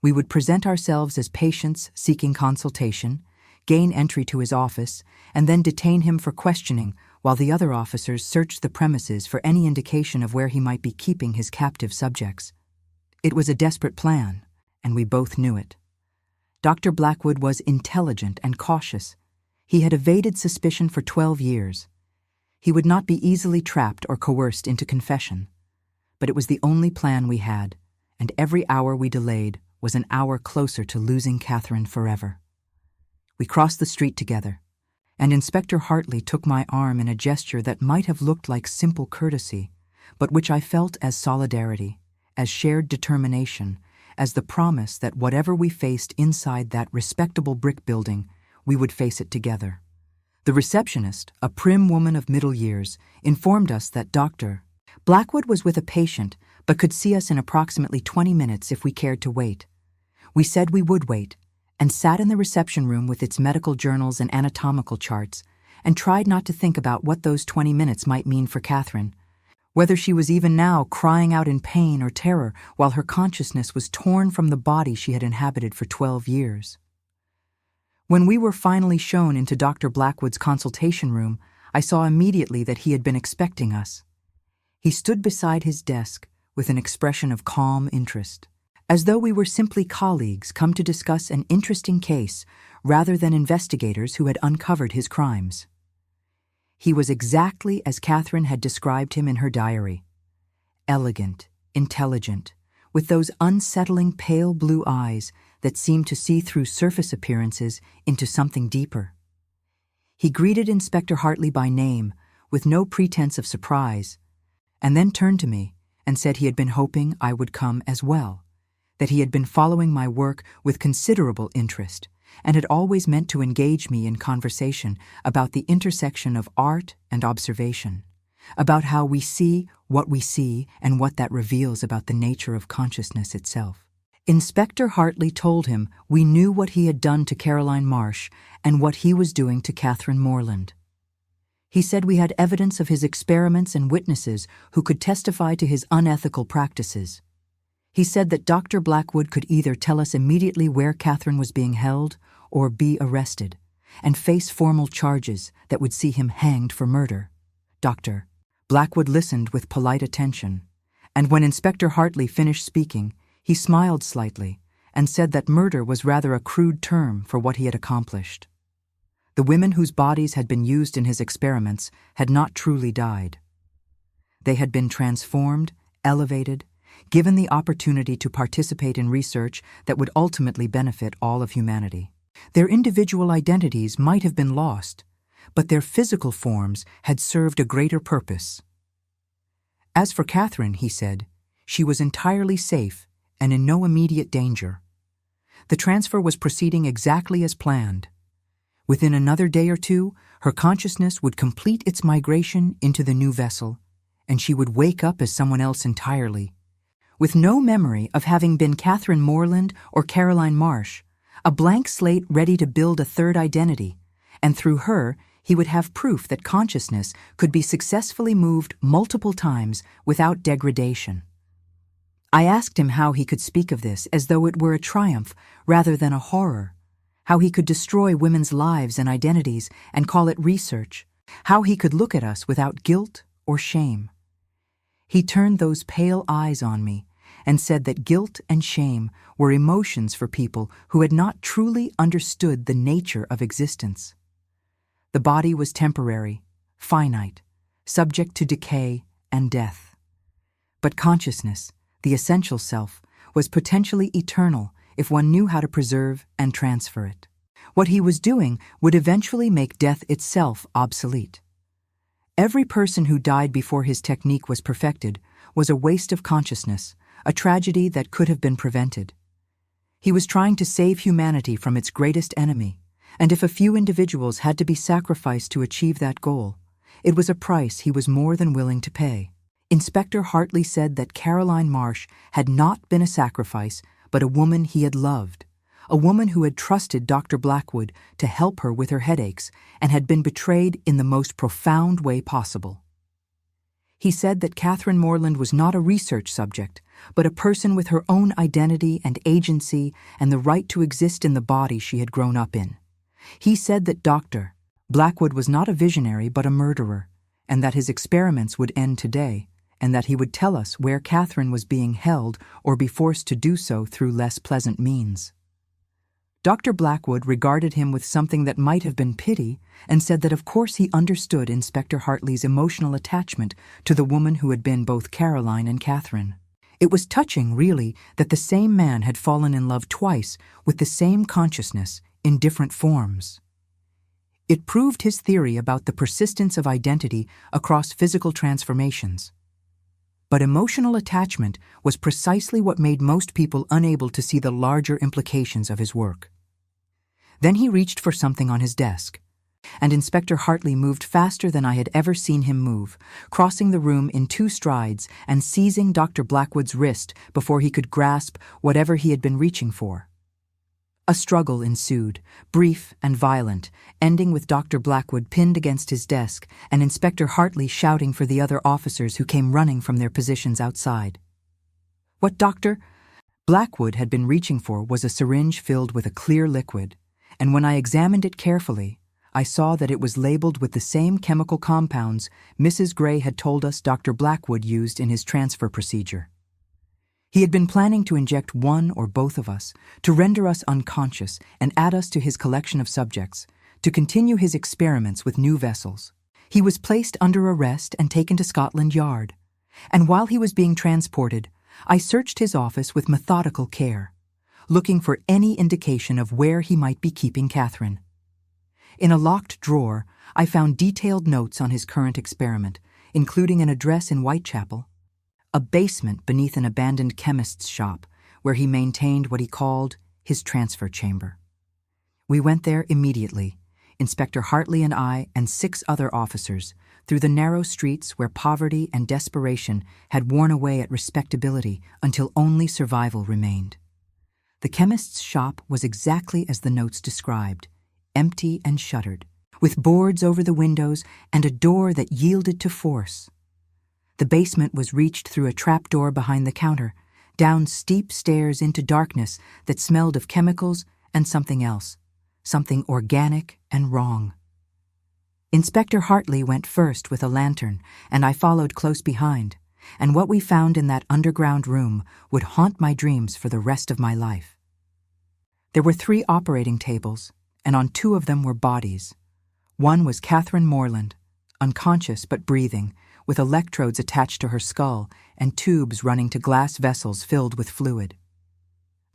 We would present ourselves as patients seeking consultation, gain entry to his office, and then detain him for questioning while the other officers searched the premises for any indication of where he might be keeping his captive subjects. It was a desperate plan, and we both knew it. Dr. Blackwood was intelligent and cautious. He had evaded suspicion for 12 years. He would not be easily trapped or coerced into confession. But it was the only plan we had, and every hour we delayed was an hour closer to losing Catherine forever. We crossed the street together, and Inspector Hartley took my arm in a gesture that might have looked like simple courtesy, but which I felt as solidarity, as shared determination, as the promise that whatever we faced inside that respectable brick building, we would face it together. The receptionist, a prim woman of middle years, informed us that Dr. Blackwood was with a patient, but could see us in approximately 20 minutes if we cared to wait. We said we would wait, and sat in the reception room with its medical journals and anatomical charts, and tried not to think about what those 20 minutes might mean for Catherine, whether she was even now crying out in pain or terror while her consciousness was torn from the body she had inhabited for 12 years. When we were finally shown into Dr. Blackwood's consultation room, I saw immediately that he had been expecting us. He stood beside his desk with an expression of calm interest, as though we were simply colleagues come to discuss an interesting case rather than investigators who had uncovered his crimes. He was exactly as Catherine had described him in her diary: elegant, intelligent, with those unsettling pale blue eyes that seemed to see through surface appearances into something deeper. He greeted Inspector Hartley by name, with no pretense of surprise, and then turned to me and said he had been hoping I would come as well, that he had been following my work with considerable interest, and had always meant to engage me in conversation about the intersection of art and observation, about how we see and what that reveals about the nature of consciousness itself. Inspector Hartley told him we knew what he had done to Caroline Marsh and what he was doing to Catherine Morland. He said we had evidence of his experiments and witnesses who could testify to his unethical practices. He said that Dr. Blackwood could either tell us immediately where Catherine was being held or be arrested and face formal charges that would see him hanged for murder. Dr. Blackwood listened with polite attention, and when Inspector Hartley finished speaking, he smiled slightly and said that murder was rather a crude term for what he had accomplished. The women whose bodies had been used in his experiments had not truly died. They had been transformed, elevated, given the opportunity to participate in research that would ultimately benefit all of humanity. Their individual identities might have been lost, but their physical forms had served a greater purpose. As for Catherine, he said, she was entirely safe and in no immediate danger. The transfer was proceeding exactly as planned. Within another day or two, her consciousness would complete its migration into the new vessel, and she would wake up as someone else entirely, with no memory of having been Catherine Morland or Caroline Marsh, a blank slate ready to build a third identity, and through her he would have proof that consciousness could be successfully moved multiple times without degradation. I asked him how he could speak of this as though it were a triumph rather than a horror, how he could destroy women's lives and identities and call it research, how he could look at us without guilt or shame. He turned those pale eyes on me and said that guilt and shame were emotions for people who had not truly understood the nature of existence. The body was temporary, finite, subject to decay and death. But consciousness, the essential self, was potentially eternal if one knew how to preserve and transfer it. What he was doing would eventually make death itself obsolete. Every person who died before his technique was perfected was a waste of consciousness, a tragedy that could have been prevented. He was trying to save humanity from its greatest enemy, and if a few individuals had to be sacrificed to achieve that goal, it was a price he was more than willing to pay. Inspector Hartley said that Caroline Marsh had not been a sacrifice, but a woman he had loved, a woman who had trusted Dr. Blackwood to help her with her headaches and had been betrayed in the most profound way possible. He said that Catherine Morland was not a research subject, but a person with her own identity and agency and the right to exist in the body she had grown up in. He said that Dr. Blackwood was not a visionary but a murderer, and that his experiments would end today, and that he would tell us where Catherine was being held or be forced to do so through less pleasant means. Dr. Blackwood regarded him with something that might have been pity and said that of course he understood Inspector Hartley's emotional attachment to the woman who had been both Caroline and Catherine. It was touching, really, that the same man had fallen in love twice with the same consciousness in different forms. It proved his theory about the persistence of identity across physical transformations. But emotional attachment was precisely what made most people unable to see the larger implications of his work. Then he reached for something on his desk, and Inspector Hartley moved faster than I had ever seen him move, crossing the room in 2 strides and seizing Dr. Blackwood's wrist before he could grasp whatever he had been reaching for. A struggle ensued, brief and violent, ending with Dr. Blackwood pinned against his desk and Inspector Hartley shouting for the other officers who came running from their positions outside. What Dr. Blackwood had been reaching for was a syringe filled with a clear liquid, and when I examined it carefully, I saw that it was labeled with the same chemical compounds Mrs. Gray had told us Dr. Blackwood used in his transfer procedure. He had been planning to inject one or both of us, to render us unconscious and add us to his collection of subjects, to continue his experiments with new vessels. He was placed under arrest and taken to Scotland Yard, and while he was being transported, I searched his office with methodical care, looking for any indication of where he might be keeping Catherine. In a locked drawer, I found detailed notes on his current experiment, including an address in Whitechapel, a basement beneath an abandoned chemist's shop where he maintained what he called his transfer chamber. We went there immediately, Inspector Hartley and I and 6 other officers, through the narrow streets where poverty and desperation had worn away at respectability until only survival remained. The chemist's shop was exactly as the notes described, empty and shuttered, with boards over the windows and a door that yielded to force. The basement was reached through a trapdoor behind the counter, down steep stairs into darkness that smelled of chemicals and something else, something organic and wrong. Inspector Hartley went first with a lantern, and I followed close behind, and what we found in that underground room would haunt my dreams for the rest of my life. There were 3 operating tables, and on 2 of them were bodies, One was Catherine Morland, unconscious but breathing, with electrodes attached to her skull and tubes running to glass vessels filled with fluid.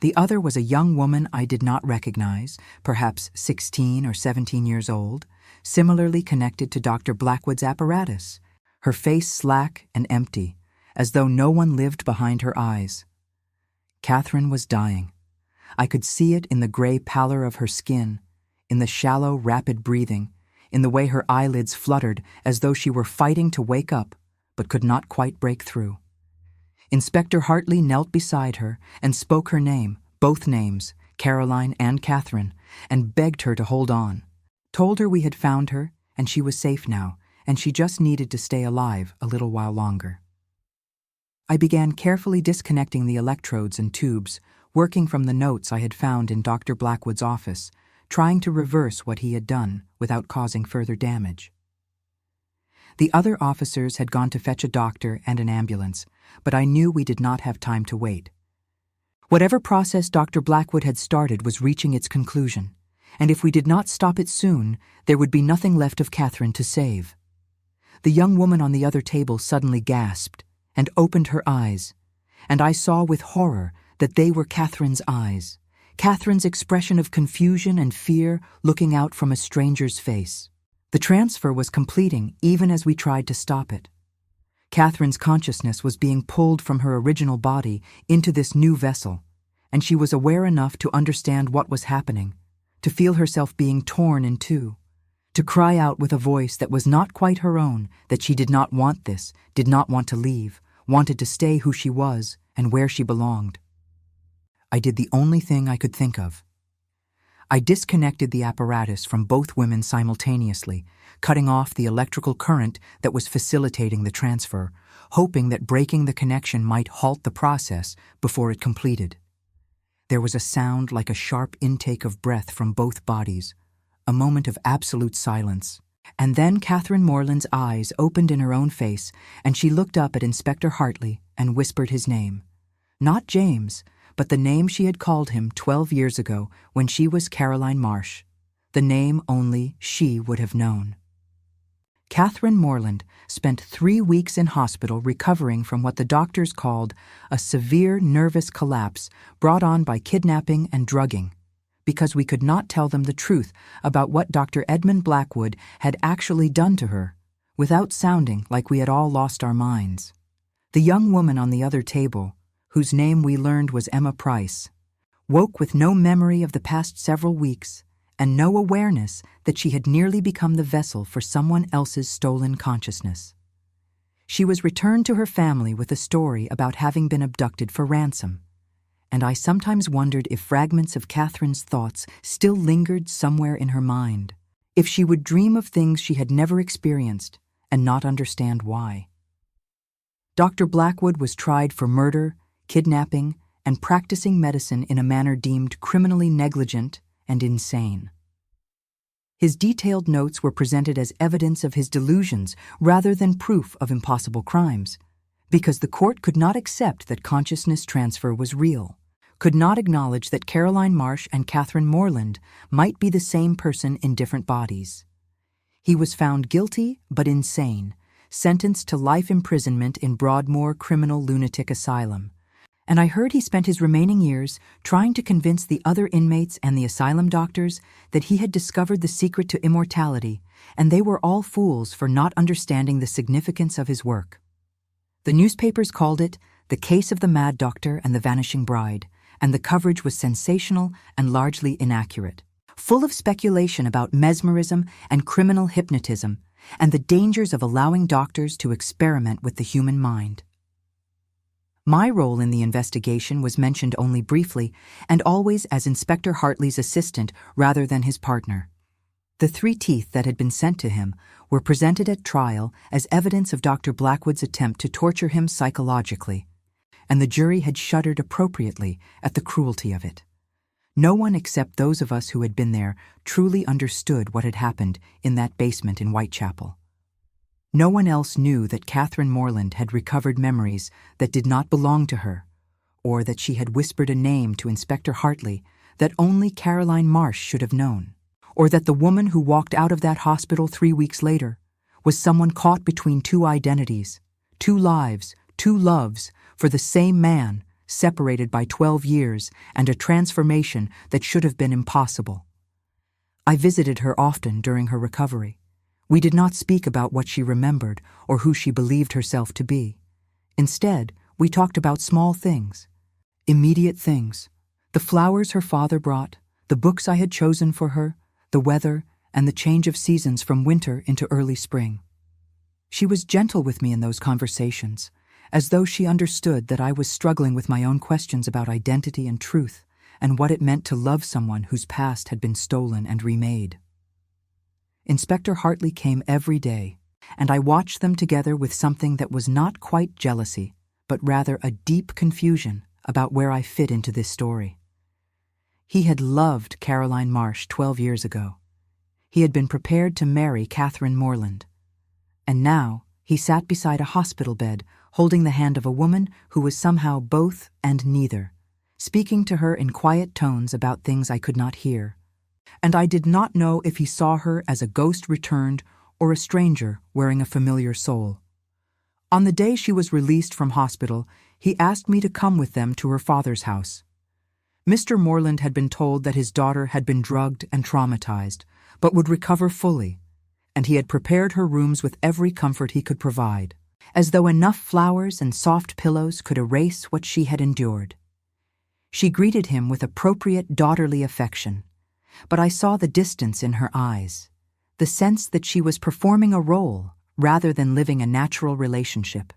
The other was a young woman I did not recognize, perhaps 16 or 17 years old, similarly connected to Dr. Blackwood's apparatus, her face slack and empty, as though no one lived behind her eyes. Catherine was dying. I could see it in the gray pallor of her skin, in the shallow, rapid breathing, in the way her eyelids fluttered as though she were fighting to wake up, but could not quite break through. Inspector Hartley knelt beside her and spoke her name, both names, Caroline and Catherine, and begged her to hold on, told her we had found her and she was safe now, and she just needed to stay alive a little while longer. I began carefully disconnecting the electrodes and tubes, working from the notes I had found in Dr. Blackwood's office, trying to reverse what he had done without causing further damage. The other officers had gone to fetch a doctor and an ambulance, but I knew we did not have time to wait. Whatever process Dr. Blackwood had started was reaching its conclusion, and if we did not stop it soon, there would be nothing left of Catherine to save. The young woman on the other table suddenly gasped and opened her eyes, and I saw with horror that they were Catherine's eyes, Catherine's expression of confusion and fear looking out from a stranger's face. The transfer was completing even as we tried to stop it. Catherine's consciousness was being pulled from her original body into this new vessel, and she was aware enough to understand what was happening, to feel herself being torn in two, to cry out with a voice that was not quite her own that she did not want this, did not want to leave, wanted to stay who she was and where she belonged. I did the only thing I could think of. I disconnected the apparatus from both women simultaneously, cutting off the electrical current that was facilitating the transfer, hoping that breaking the connection might halt the process before it completed. There was a sound like a sharp intake of breath from both bodies, a moment of absolute silence, and then Catherine Morland's eyes opened in her own face, and she looked up at Inspector Hartley and whispered his name. Not James, but the name she had called him 12 years ago when she was Caroline Marsh, the name only she would have known. Catherine Morland spent 3 weeks in hospital recovering from what the doctors called a severe nervous collapse brought on by kidnapping and drugging, because we could not tell them the truth about what Dr. Edmund Blackwood had actually done to her, without sounding like we had all lost our minds. The young woman on the other table, whose name we learned was Emma Price, woke with no memory of the past several weeks and no awareness that she had nearly become the vessel for someone else's stolen consciousness. She was returned to her family with a story about having been abducted for ransom, and I sometimes wondered if fragments of Catherine's thoughts still lingered somewhere in her mind, if she would dream of things she had never experienced and not understand why. Dr. Blackwood was tried for murder, kidnapping, and practicing medicine in a manner deemed criminally negligent and insane. His detailed notes were presented as evidence of his delusions rather than proof of impossible crimes, because the court could not accept that consciousness transfer was real, could not acknowledge that Caroline Marsh and Catherine Morland might be the same person in different bodies. He was found guilty but insane, sentenced to life imprisonment in Broadmoor Criminal Lunatic Asylum, and I heard he spent his remaining years trying to convince the other inmates and the asylum doctors that he had discovered the secret to immortality, and they were all fools for not understanding the significance of his work. The newspapers called it The Case of the Mad Doctor and the Vanishing Bride, and the coverage was sensational and largely inaccurate, full of speculation about mesmerism and criminal hypnotism, and the dangers of allowing doctors to experiment with the human mind. My role in the investigation was mentioned only briefly, and always as Inspector Hartley's assistant rather than his partner. The 3 teeth that had been sent to him were presented at trial as evidence of Dr. Blackwood's attempt to torture him psychologically, and the jury had shuddered appropriately at the cruelty of it. No one except those of us who had been there truly understood what had happened in that basement in Whitechapel. No one else knew that Catherine Morland had recovered memories that did not belong to her, or that she had whispered a name to Inspector Hartley that only Caroline Marsh should have known, or that the woman who walked out of that hospital 3 weeks later was someone caught between two identities, two lives, two loves, for the same man, separated by 12 years and a transformation that should have been impossible. I visited her often during her recovery. We did not speak about what she remembered or who she believed herself to be. Instead, we talked about small things, immediate things, the flowers her father brought, the books I had chosen for her, the weather, and the change of seasons from winter into early spring. She was gentle with me in those conversations, as though she understood that I was struggling with my own questions about identity and truth, and what it meant to love someone whose past had been stolen and remade. Inspector Hartley came every day, and I watched them together with something that was not quite jealousy, but rather a deep confusion about where I fit into this story. He had loved Caroline Marsh 12 years ago. He had been prepared to marry Catherine Morland. And now he sat beside a hospital bed, holding the hand of a woman who was somehow both and neither, speaking to her in quiet tones about things I could not hear. And I did not know if he saw her as a ghost returned or a stranger wearing a familiar soul. On the day she was released from hospital, he asked me to come with them to her father's house. Mr. Morland had been told that his daughter had been drugged and traumatized, but would recover fully, and he had prepared her rooms with every comfort he could provide, as though enough flowers and soft pillows could erase what she had endured. She greeted him with appropriate daughterly affection, but I saw the distance in her eyes, the sense that she was performing a role rather than living a natural relationship.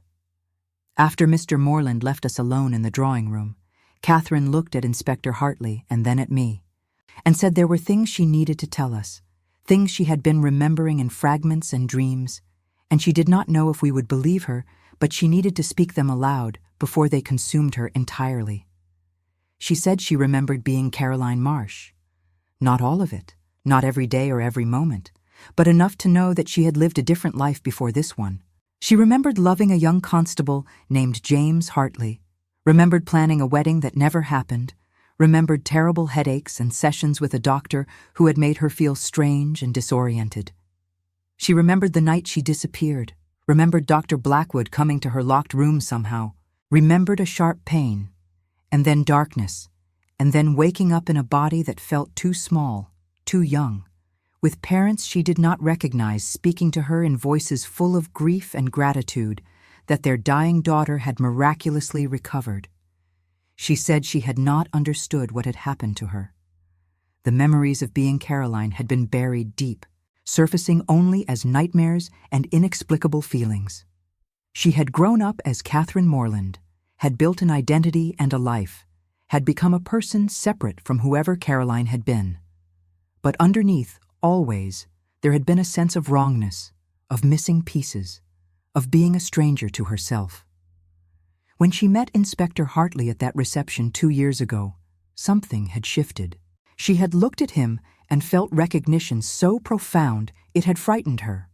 After Mr. Morland left us alone in the drawing room, Catherine looked at Inspector Hartley and then at me, and said there were things she needed to tell us, things she had been remembering in fragments and dreams, and she did not know if we would believe her, but she needed to speak them aloud before they consumed her entirely. She said she remembered being Caroline Marsh. Not all of it, not every day or every moment, but enough to know that she had lived a different life before this one. She remembered loving a young constable named James Hartley, remembered planning a wedding that never happened, remembered terrible headaches and sessions with a doctor who had made her feel strange and disoriented. She remembered the night she disappeared, remembered Dr. Blackwood coming to her locked room somehow, remembered a sharp pain, and then darkness, and then waking up in a body that felt too small, too young, with parents she did not recognize speaking to her in voices full of grief and gratitude that their dying daughter had miraculously recovered. She said she had not understood what had happened to her. The memories of being Caroline had been buried deep, surfacing only as nightmares and inexplicable feelings. She had grown up as Catherine Morland, had built an identity and a life, had become a person separate from whoever Caroline had been. But underneath, always, there had been a sense of wrongness, of missing pieces, of being a stranger to herself. When she met Inspector Hartley at that reception 2 years ago, something had shifted. She had looked at him and felt recognition so profound it had frightened her.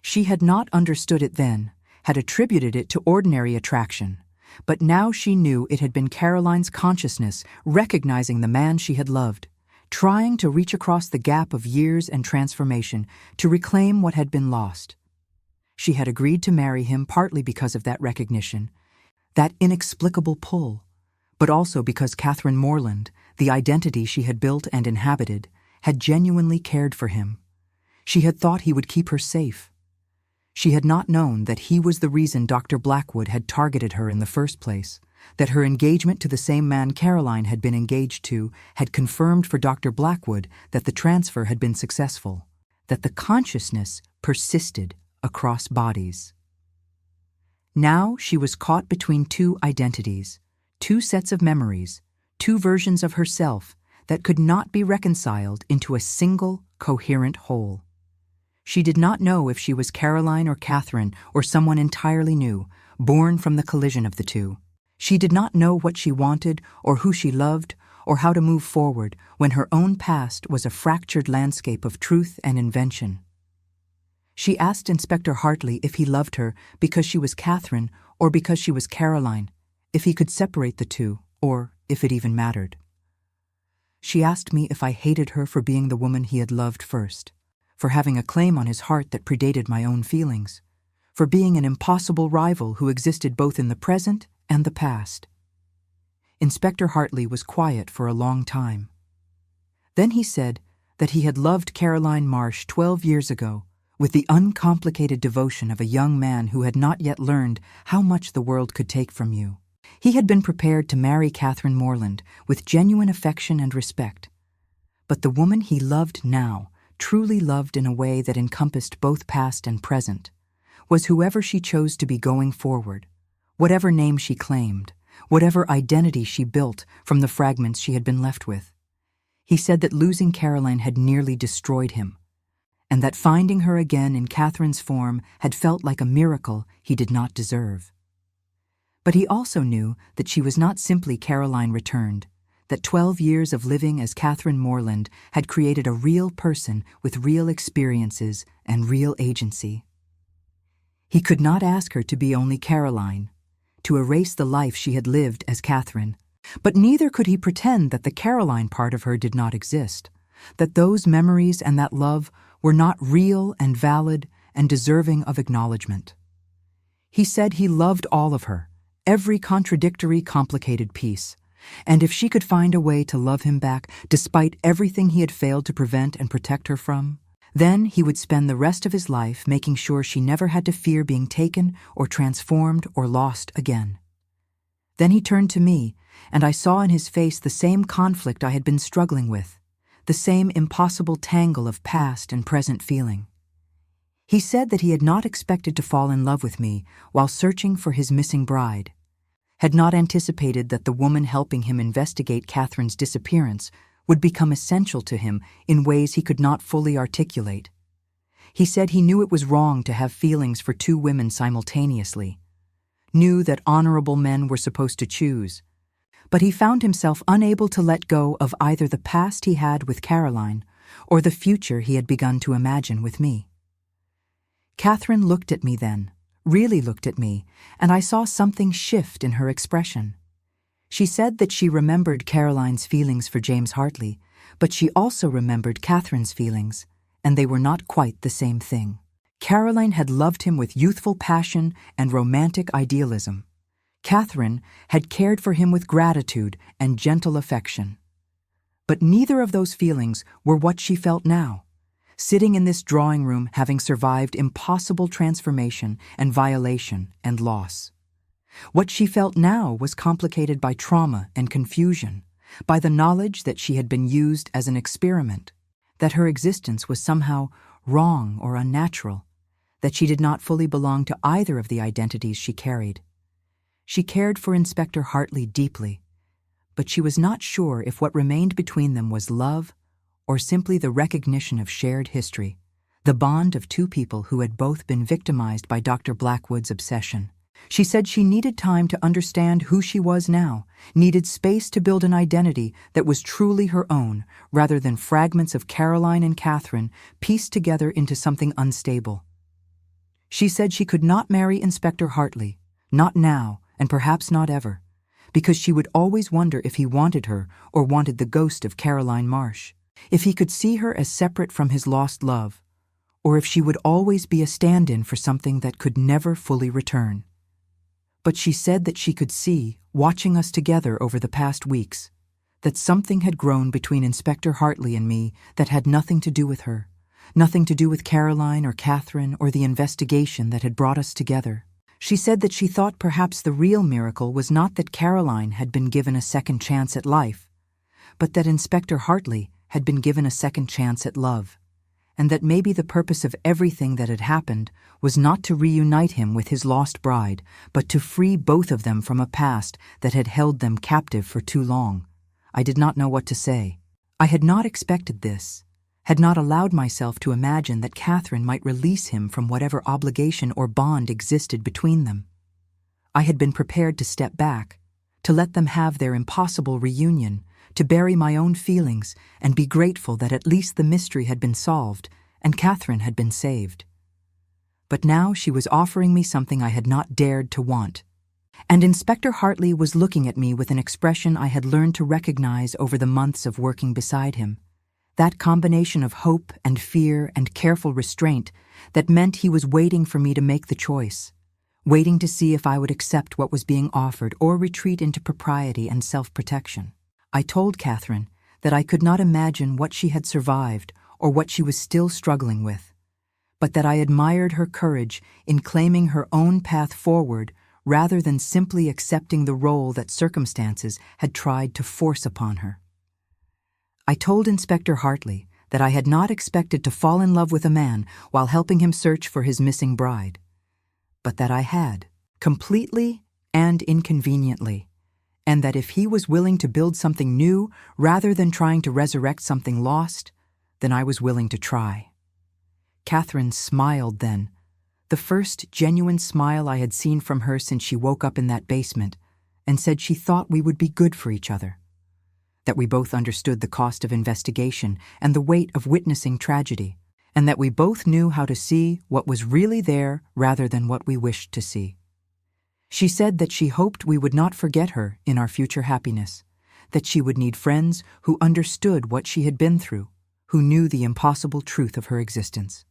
She had not understood it then, had attributed it to ordinary attraction, but now she knew it had been Caroline's consciousness recognizing the man she had loved, trying to reach across the gap of years and transformation to reclaim what had been lost. She had agreed to marry him partly because of that recognition, that inexplicable pull, but also because Catherine Morland, the identity she had built and inhabited, had genuinely cared for him. She had thought he would keep her safe. She had not known that he was the reason Dr. Blackwood had targeted her in the first place, that her engagement to the same man Caroline had been engaged to had confirmed for Dr. Blackwood that the transfer had been successful, that the consciousness persisted across bodies. Now she was caught between two identities, two sets of memories, two versions of herself that could not be reconciled into a single, coherent whole. She did not know if she was Caroline or Catherine or someone entirely new, born from the collision of the two. She did not know what she wanted or who she loved or how to move forward when her own past was a fractured landscape of truth and invention. She asked Inspector Hartley if he loved her because she was Catherine or because she was Caroline, if he could separate the two, or if it even mattered. She asked me if I hated her for being the woman he had loved first, for having a claim on his heart that predated my own feelings, for being an impossible rival who existed both in the present and the past. Inspector Hartley was quiet for a long time. Then he said that he had loved Caroline Marsh 12 years ago with the uncomplicated devotion of a young man who had not yet learned how much the world could take from you. He had been prepared to marry Catherine Morland with genuine affection and respect. But the woman he loved now, truly loved in a way that encompassed both past and present, was whoever she chose to be going forward, whatever name she claimed, whatever identity she built from the fragments she had been left with. He said that losing Caroline had nearly destroyed him, and that finding her again in Catherine's form had felt like a miracle he did not deserve. But he also knew that she was not simply Caroline returned, that 12 years of living as Catherine Morland had created a real person with real experiences and real agency. He could not ask her to be only Caroline, to erase the life she had lived as Catherine, but neither could he pretend that the Caroline part of her did not exist, that those memories and that love were not real and valid and deserving of acknowledgement. He said he loved all of her, every contradictory, complicated piece, and if she could find a way to love him back despite everything he had failed to prevent and protect her from, then he would spend the rest of his life making sure she never had to fear being taken or transformed or lost again. Then he turned to me, and I saw in his face the same conflict I had been struggling with, the same impossible tangle of past and present feeling. He said that he had not expected to fall in love with me while searching for his missing bride, had not anticipated that the woman helping him investigate Catherine's disappearance would become essential to him in ways he could not fully articulate. He said he knew it was wrong to have feelings for two women simultaneously, knew that honorable men were supposed to choose, but he found himself unable to let go of either the past he had with Caroline or the future he had begun to imagine with me. Catherine looked at me then, really looked at me, and I saw something shift in her expression. She said that she remembered Caroline's feelings for James Hartley, but she also remembered Catherine's feelings, and they were not quite the same thing. Caroline had loved him with youthful passion and romantic idealism. Catherine had cared for him with gratitude and gentle affection. But neither of those feelings were what she felt now, sitting in this drawing room having survived impossible transformation and violation and loss. What she felt now was complicated by trauma and confusion, by the knowledge that she had been used as an experiment, that her existence was somehow wrong or unnatural, that she did not fully belong to either of the identities she carried. She cared for Inspector Hartley deeply, but she was not sure if what remained between them was love or simply the recognition of shared history, the bond of two people who had both been victimized by Dr. Blackwood's obsession. She said she needed time to understand who she was now, needed space to build an identity that was truly her own, rather than fragments of Caroline and Catherine pieced together into something unstable. She said she could not marry Inspector Hartley, not now, and perhaps not ever, because she would always wonder if he wanted her or wanted the ghost of Caroline Marsh, if he could see her as separate from his lost love, or if she would always be a stand-in for something that could never fully return. But she said that she could see, watching us together over the past weeks, that something had grown between Inspector Hartley and me that had nothing to do with her, nothing to do with Caroline or Catherine or the investigation that had brought us together. She said that she thought perhaps the real miracle was not that Caroline had been given a second chance at life, but that Inspector Hartley had been given a second chance at love, and that maybe the purpose of everything that had happened was not to reunite him with his lost bride, but to free both of them from a past that had held them captive for too long. I did not know what to say. I had not expected this, had not allowed myself to imagine that Catherine might release him from whatever obligation or bond existed between them. I had been prepared to step back, to let them have their impossible reunion, to bury my own feelings and be grateful that at least the mystery had been solved and Catherine had been saved. But now she was offering me something I had not dared to want, And Inspector Hartley was looking at me with an expression I had learned to recognize over the months of working beside him. That combination of hope and fear and careful restraint that meant he was waiting for me to make the choice, waiting to see if I would accept what was being offered or retreat into propriety and self-protection. I told Catherine that I could not imagine what she had survived or what she was still struggling with, but that I admired her courage in claiming her own path forward rather than simply accepting the role that circumstances had tried to force upon her. I told Inspector Hartley that I had not expected to fall in love with a man while helping him search for his missing bride, but that I had, completely and inconveniently, and that if he was willing to build something new rather than trying to resurrect something lost, then I was willing to try. Catherine smiled then, the first genuine smile I had seen from her since she woke up in that basement, and said she thought we would be good for each other, that we both understood the cost of investigation and the weight of witnessing tragedy, and that we both knew how to see what was really there rather than what we wished to see. She said that she hoped we would not forget her in our future happiness, that she would need friends who understood what she had been through, who knew the impossible truth of her existence.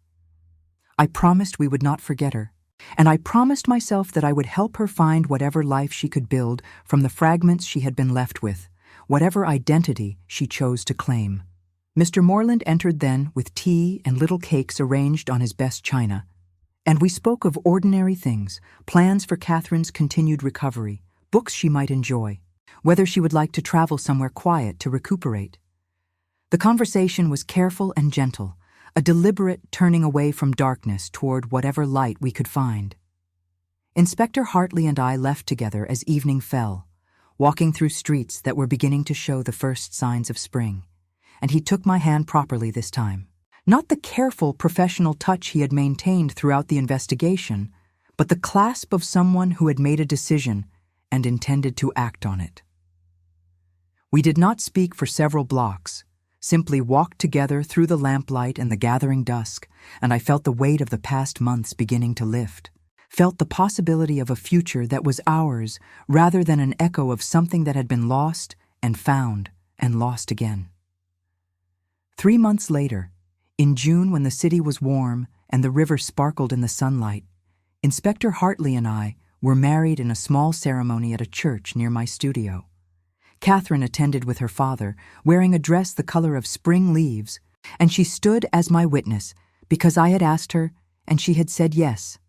I promised we would not forget her, and I promised myself that I would help her find whatever life she could build from the fragments she had been left with, whatever identity she chose to claim. Mr. Morland entered then with tea and little cakes arranged on his best china, and we spoke of ordinary things, plans for Catherine's continued recovery, books she might enjoy, whether she would like to travel somewhere quiet to recuperate. The conversation was careful and gentle, a deliberate turning away from darkness toward whatever light we could find. Inspector Hartley and I left together as evening fell, walking through streets that were beginning to show the first signs of spring, and he took my hand properly this time. Not the careful professional touch he had maintained throughout the investigation, but the clasp of someone who had made a decision and intended to act on it. We did not speak for several blocks, simply walked together through the lamplight and the gathering dusk, and I felt the weight of the past months beginning to lift, felt the possibility of a future that was ours rather than an echo of something that had been lost and found and lost again. 3 months later, in June when the city was warm and the river sparkled in the sunlight, Inspector Hartley and I were married in a small ceremony at a church near my studio. Catherine attended with her father, wearing a dress the color of spring leaves, and she stood as my witness because I had asked her and she had said yes.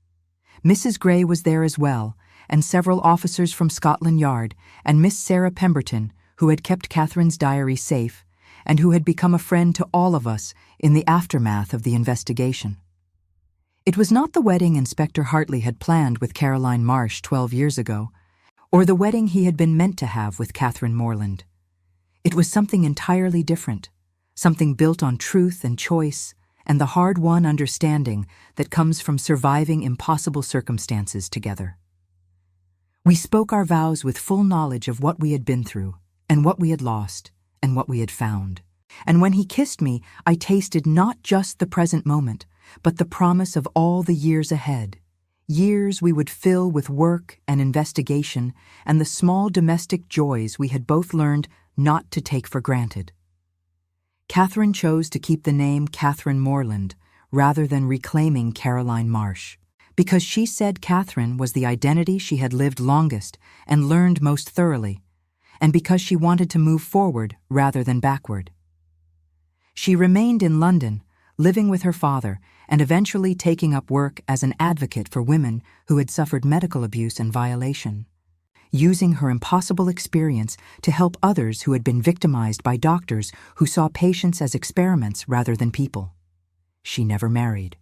Mrs. Gray was there as well, and several officers from Scotland Yard, and Miss Sarah Pemberton, who had kept Catherine's diary safe, and who had become a friend to all of us in the aftermath of the investigation. It was not the wedding Inspector Hartley had planned with Caroline Marsh 12 years ago, or the wedding he had been meant to have with Catherine Morland. It was something entirely different, something built on truth and choice, and the hard-won understanding that comes from surviving impossible circumstances together. We spoke our vows with full knowledge of what we had been through, and what we had lost, and what we had found. And when he kissed me, I tasted not just the present moment, but the promise of all the years ahead, years we would fill with work and investigation and the small domestic joys we had both learned not to take for granted. Catherine chose to keep the name Catherine Morland rather than reclaiming Caroline Marsh, because she said Catherine was the identity she had lived longest and learned most thoroughly, and because she wanted to move forward rather than backward. She remained in London, living with her father, and eventually taking up work as an advocate for women who had suffered medical abuse and violation, using her impossible experience to help others who had been victimized by doctors who saw patients as experiments rather than people. She never married.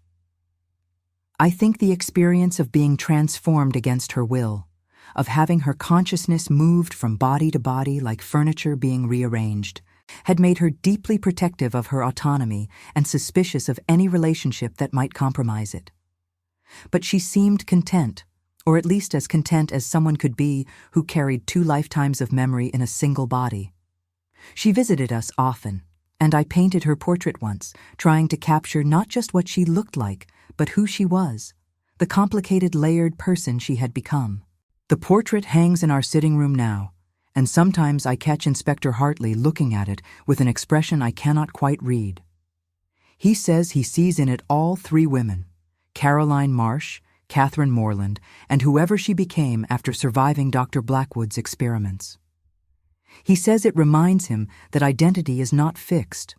I think the experience of being transformed against her will, of having her consciousness moved from body to body like furniture being rearranged, had made her deeply protective of her autonomy and suspicious of any relationship that might compromise it. But she seemed content, or at least as content as someone could be who carried 2 lifetimes of memory in a single body. She visited us often, and I painted her portrait once, trying to capture not just what she looked like, but who she was, the complicated layered person she had become. The portrait hangs in our sitting room now, and sometimes I catch Inspector Hartley looking at it with an expression I cannot quite read. He says he sees in it all three women, Caroline Marsh, Catherine Morland, and whoever she became after surviving Dr. Blackwood's experiments. He says it reminds him that identity is not fixed,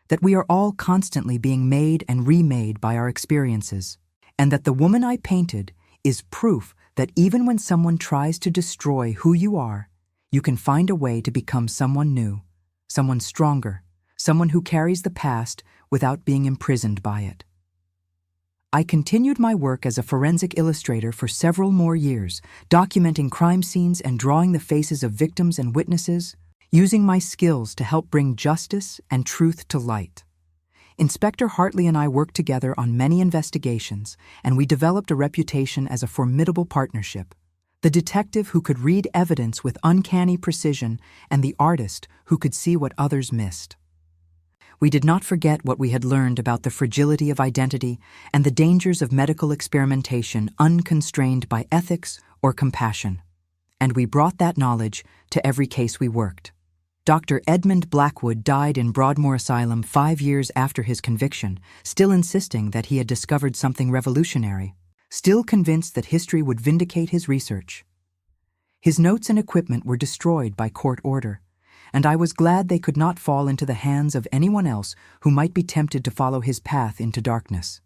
that we are all constantly being made and remade by our experiences, and that the woman I painted is proof that even when someone tries to destroy who you are, you can find a way to become someone new, someone stronger, someone who carries the past without being imprisoned by it. I continued my work as a forensic illustrator for several more years, documenting crime scenes and drawing the faces of victims and witnesses, using my skills to help bring justice and truth to light. Inspector Hartley and I worked together on many investigations, and we developed a reputation as a formidable partnership. The detective who could read evidence with uncanny precision, and the artist who could see what others missed. We did not forget what we had learned about the fragility of identity and the dangers of medical experimentation unconstrained by ethics or compassion. And we brought that knowledge to every case we worked. Dr. Edmund Blackwood died in Broadmoor Asylum 5 years after his conviction, still insisting that he had discovered something revolutionary, still convinced that history would vindicate his research. His notes and equipment were destroyed by court order, and I was glad they could not fall into the hands of anyone else who might be tempted to follow his path into darkness.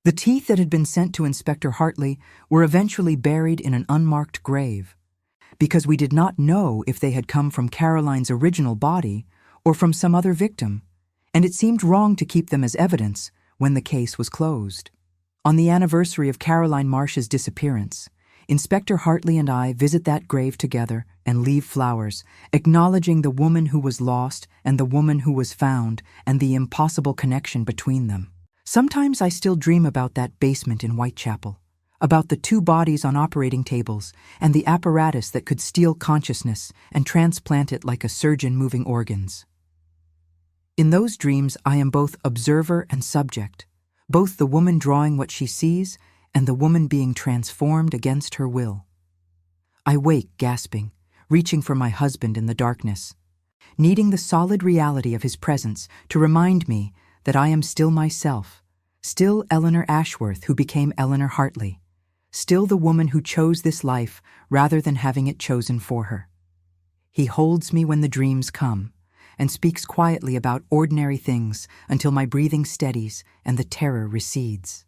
The teeth that had been sent to Inspector Hartley were eventually buried in an unmarked grave, because we did not know if they had come from Caroline's original body or from some other victim, and it seemed wrong to keep them as evidence when the case was closed. On the anniversary of Caroline Marsh's disappearance, Inspector Hartley and I visit that grave together and leave flowers, acknowledging the woman who was lost and the woman who was found and the impossible connection between them. Sometimes I still dream about that basement in Whitechapel, about the two bodies on operating tables and the apparatus that could steal consciousness and transplant it like a surgeon moving organs. In those dreams, I am both observer and subject, both the woman drawing what she sees and the woman being transformed against her will. I wake gasping, reaching for my husband in the darkness, needing the solid reality of his presence to remind me that I am still myself, still Eleanor Ashworth who became Eleanor Hartley, still the woman who chose this life rather than having it chosen for her. He holds me when the dreams come and speaks quietly about ordinary things until my breathing steadies and the terror recedes.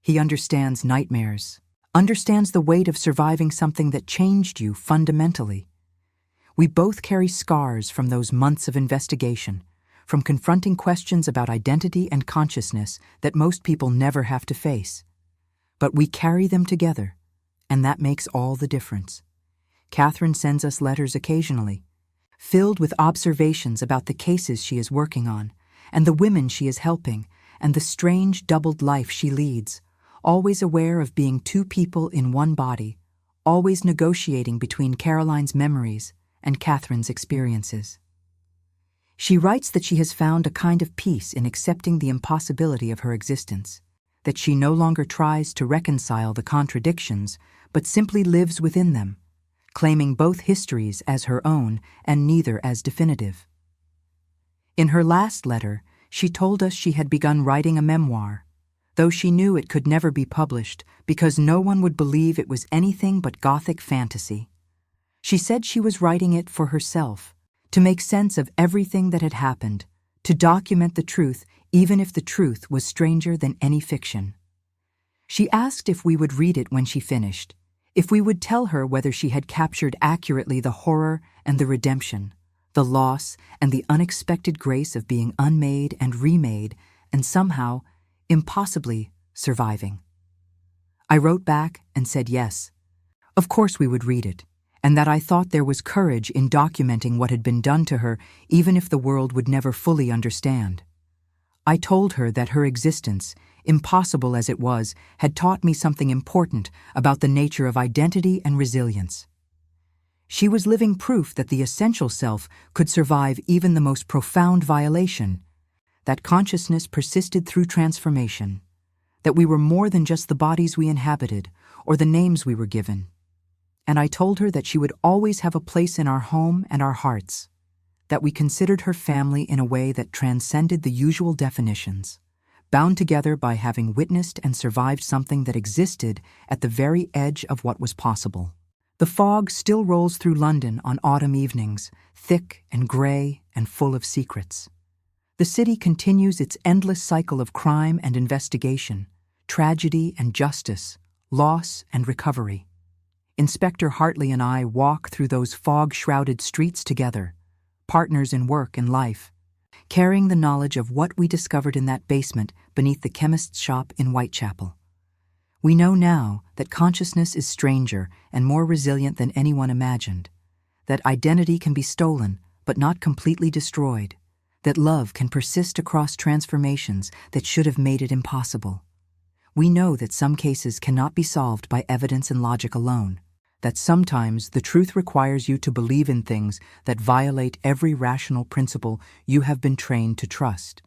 He understands nightmares, understands the weight of surviving something that changed you fundamentally. We both carry scars from those months of investigation, from confronting questions about identity and consciousness that most people never have to face. But we carry them together, and that makes all the difference. Catherine sends us letters occasionally, filled with observations about the cases she is working on, and the women she is helping, and the strange doubled life she leads, always aware of being two people in one body, always negotiating between Caroline's memories and Catherine's experiences. She writes that she has found a kind of peace in accepting the impossibility of her existence, that she no longer tries to reconcile the contradictions, but simply lives within them, claiming both histories as her own and neither as definitive. In her last letter, she told us she had begun writing a memoir, though she knew it could never be published because no one would believe it was anything but Gothic fantasy. She said she was writing it for herself, to make sense of everything that had happened, to document the truth even if the truth was stranger than any fiction. She asked if we would read it when she finished, if we would tell her whether she had captured accurately the horror and the redemption, the loss and the unexpected grace of being unmade and remade and somehow, impossibly, surviving. I wrote back and said yes. Of course we would read it, and that I thought there was courage in documenting what had been done to her even if the world would never fully understand. I told her that her existence, impossible as it was, had taught me something important about the nature of identity and resilience. She was living proof that the essential self could survive even the most profound violation, that consciousness persisted through transformation, that we were more than just the bodies we inhabited or the names we were given. and I told her that she would always have a place in our home and our hearts, that we considered her family in a way that transcended the usual definitions, bound together by having witnessed and survived something that existed at the very edge of what was possible. The fog still rolls through London on autumn evenings, thick and gray and full of secrets. The city continues its endless cycle of crime and investigation, tragedy and justice, loss and recovery. Inspector Hartley and I walk through those fog-shrouded streets together, partners in work and life, carrying the knowledge of what we discovered in that basement beneath the chemist's shop in Whitechapel. We know now that consciousness is stranger and more resilient than anyone imagined, that identity can be stolen but not completely destroyed, that love can persist across transformations that should have made it impossible. We know that some cases cannot be solved by evidence and logic alone, that sometimes the truth requires you to believe in things that violate every rational principle you have been trained to trust.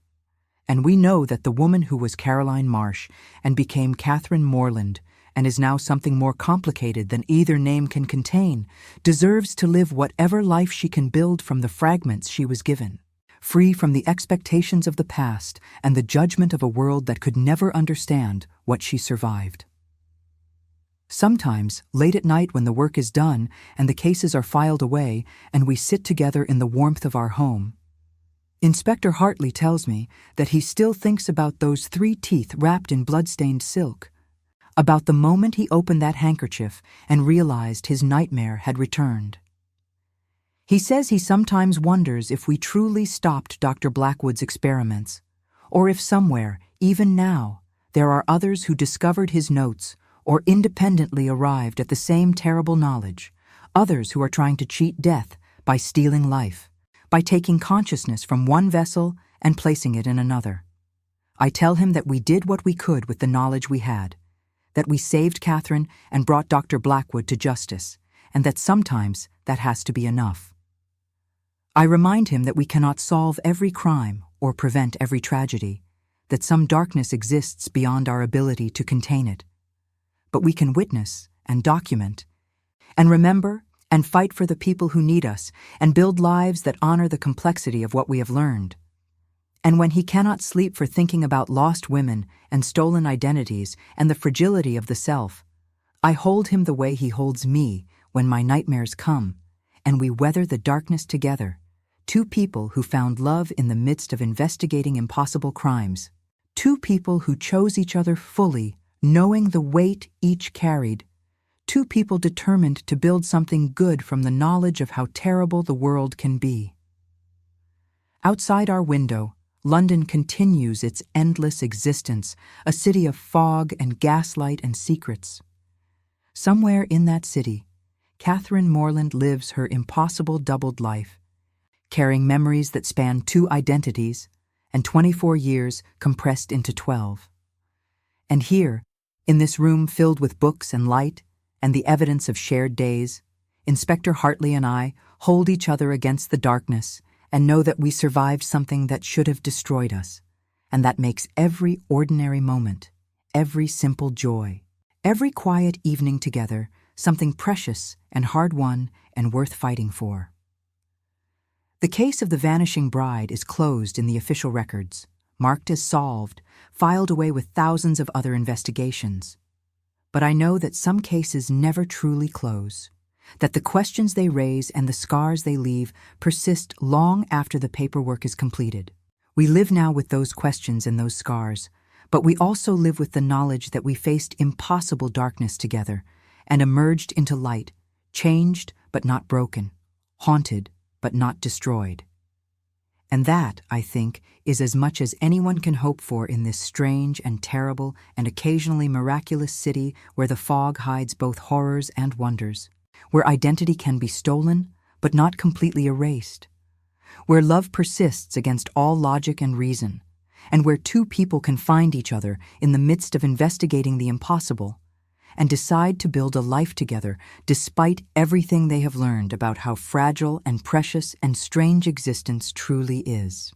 And we know that the woman who was Caroline Marsh and became Catherine Morland and is now something more complicated than either name can contain deserves to live whatever life she can build from the fragments she was given, free from the expectations of the past and the judgment of a world that could never understand what she survived. Sometimes, late at night when the work is done and the cases are filed away and we sit together in the warmth of our home, Inspector Hartley tells me that he still thinks about those 3 teeth wrapped in bloodstained silk, about the moment he opened that handkerchief and realized his nightmare had returned. He says he sometimes wonders if we truly stopped Dr. Blackwood's experiments, or if somewhere, even now, there are others who discovered his notes or independently arrived at the same terrible knowledge, others who are trying to cheat death by stealing life, by taking consciousness from one vessel and placing it in another. I tell him that we did what we could with the knowledge we had, that we saved Catherine and brought Dr. Blackwood to justice, and that sometimes that has to be enough. I remind him that we cannot solve every crime or prevent every tragedy, that some darkness exists beyond our ability to contain it. But we can witness and document and remember and fight for the people who need us and build lives that honor the complexity of what we have learned. And when he cannot sleep for thinking about lost women and stolen identities and the fragility of the self, I hold him the way he holds me when my nightmares come, and we weather the darkness together, 2 people who found love in the midst of investigating impossible crimes, 2 people who chose each other fully, knowing the weight each carried, 2 people determined to build something good from the knowledge of how terrible the world can be. Outside our window, London continues its endless existence, a city of fog and gaslight and secrets. Somewhere in that city, Catherine Morland lives her impossible doubled life, carrying memories that span 2 identities and 24 years compressed into 12. And here, in this room filled with books and light and the evidence of shared days, Inspector Hartley and I hold each other against the darkness and know that we survived something that should have destroyed us, and that makes every ordinary moment, every simple joy, every quiet evening together something precious and hard-won and worth fighting for. The case of the vanishing bride is closed in the official records, marked as solved, filed away with thousands of other investigations. But I know that some cases never truly close, that the questions they raise and the scars they leave persist long after the paperwork is completed. We live now with those questions and those scars, but we also live with the knowledge that we faced impossible darkness together and emerged into light, changed but not broken, haunted but not destroyed. And that, I think, is as much as anyone can hope for in this strange and terrible and occasionally miraculous city where the fog hides both horrors and wonders, where identity can be stolen but not completely erased, where love persists against all logic and reason, and where 2 people can find each other in the midst of investigating the impossible and decide to build a life together despite everything they have learned about how fragile and precious and strange existence truly is.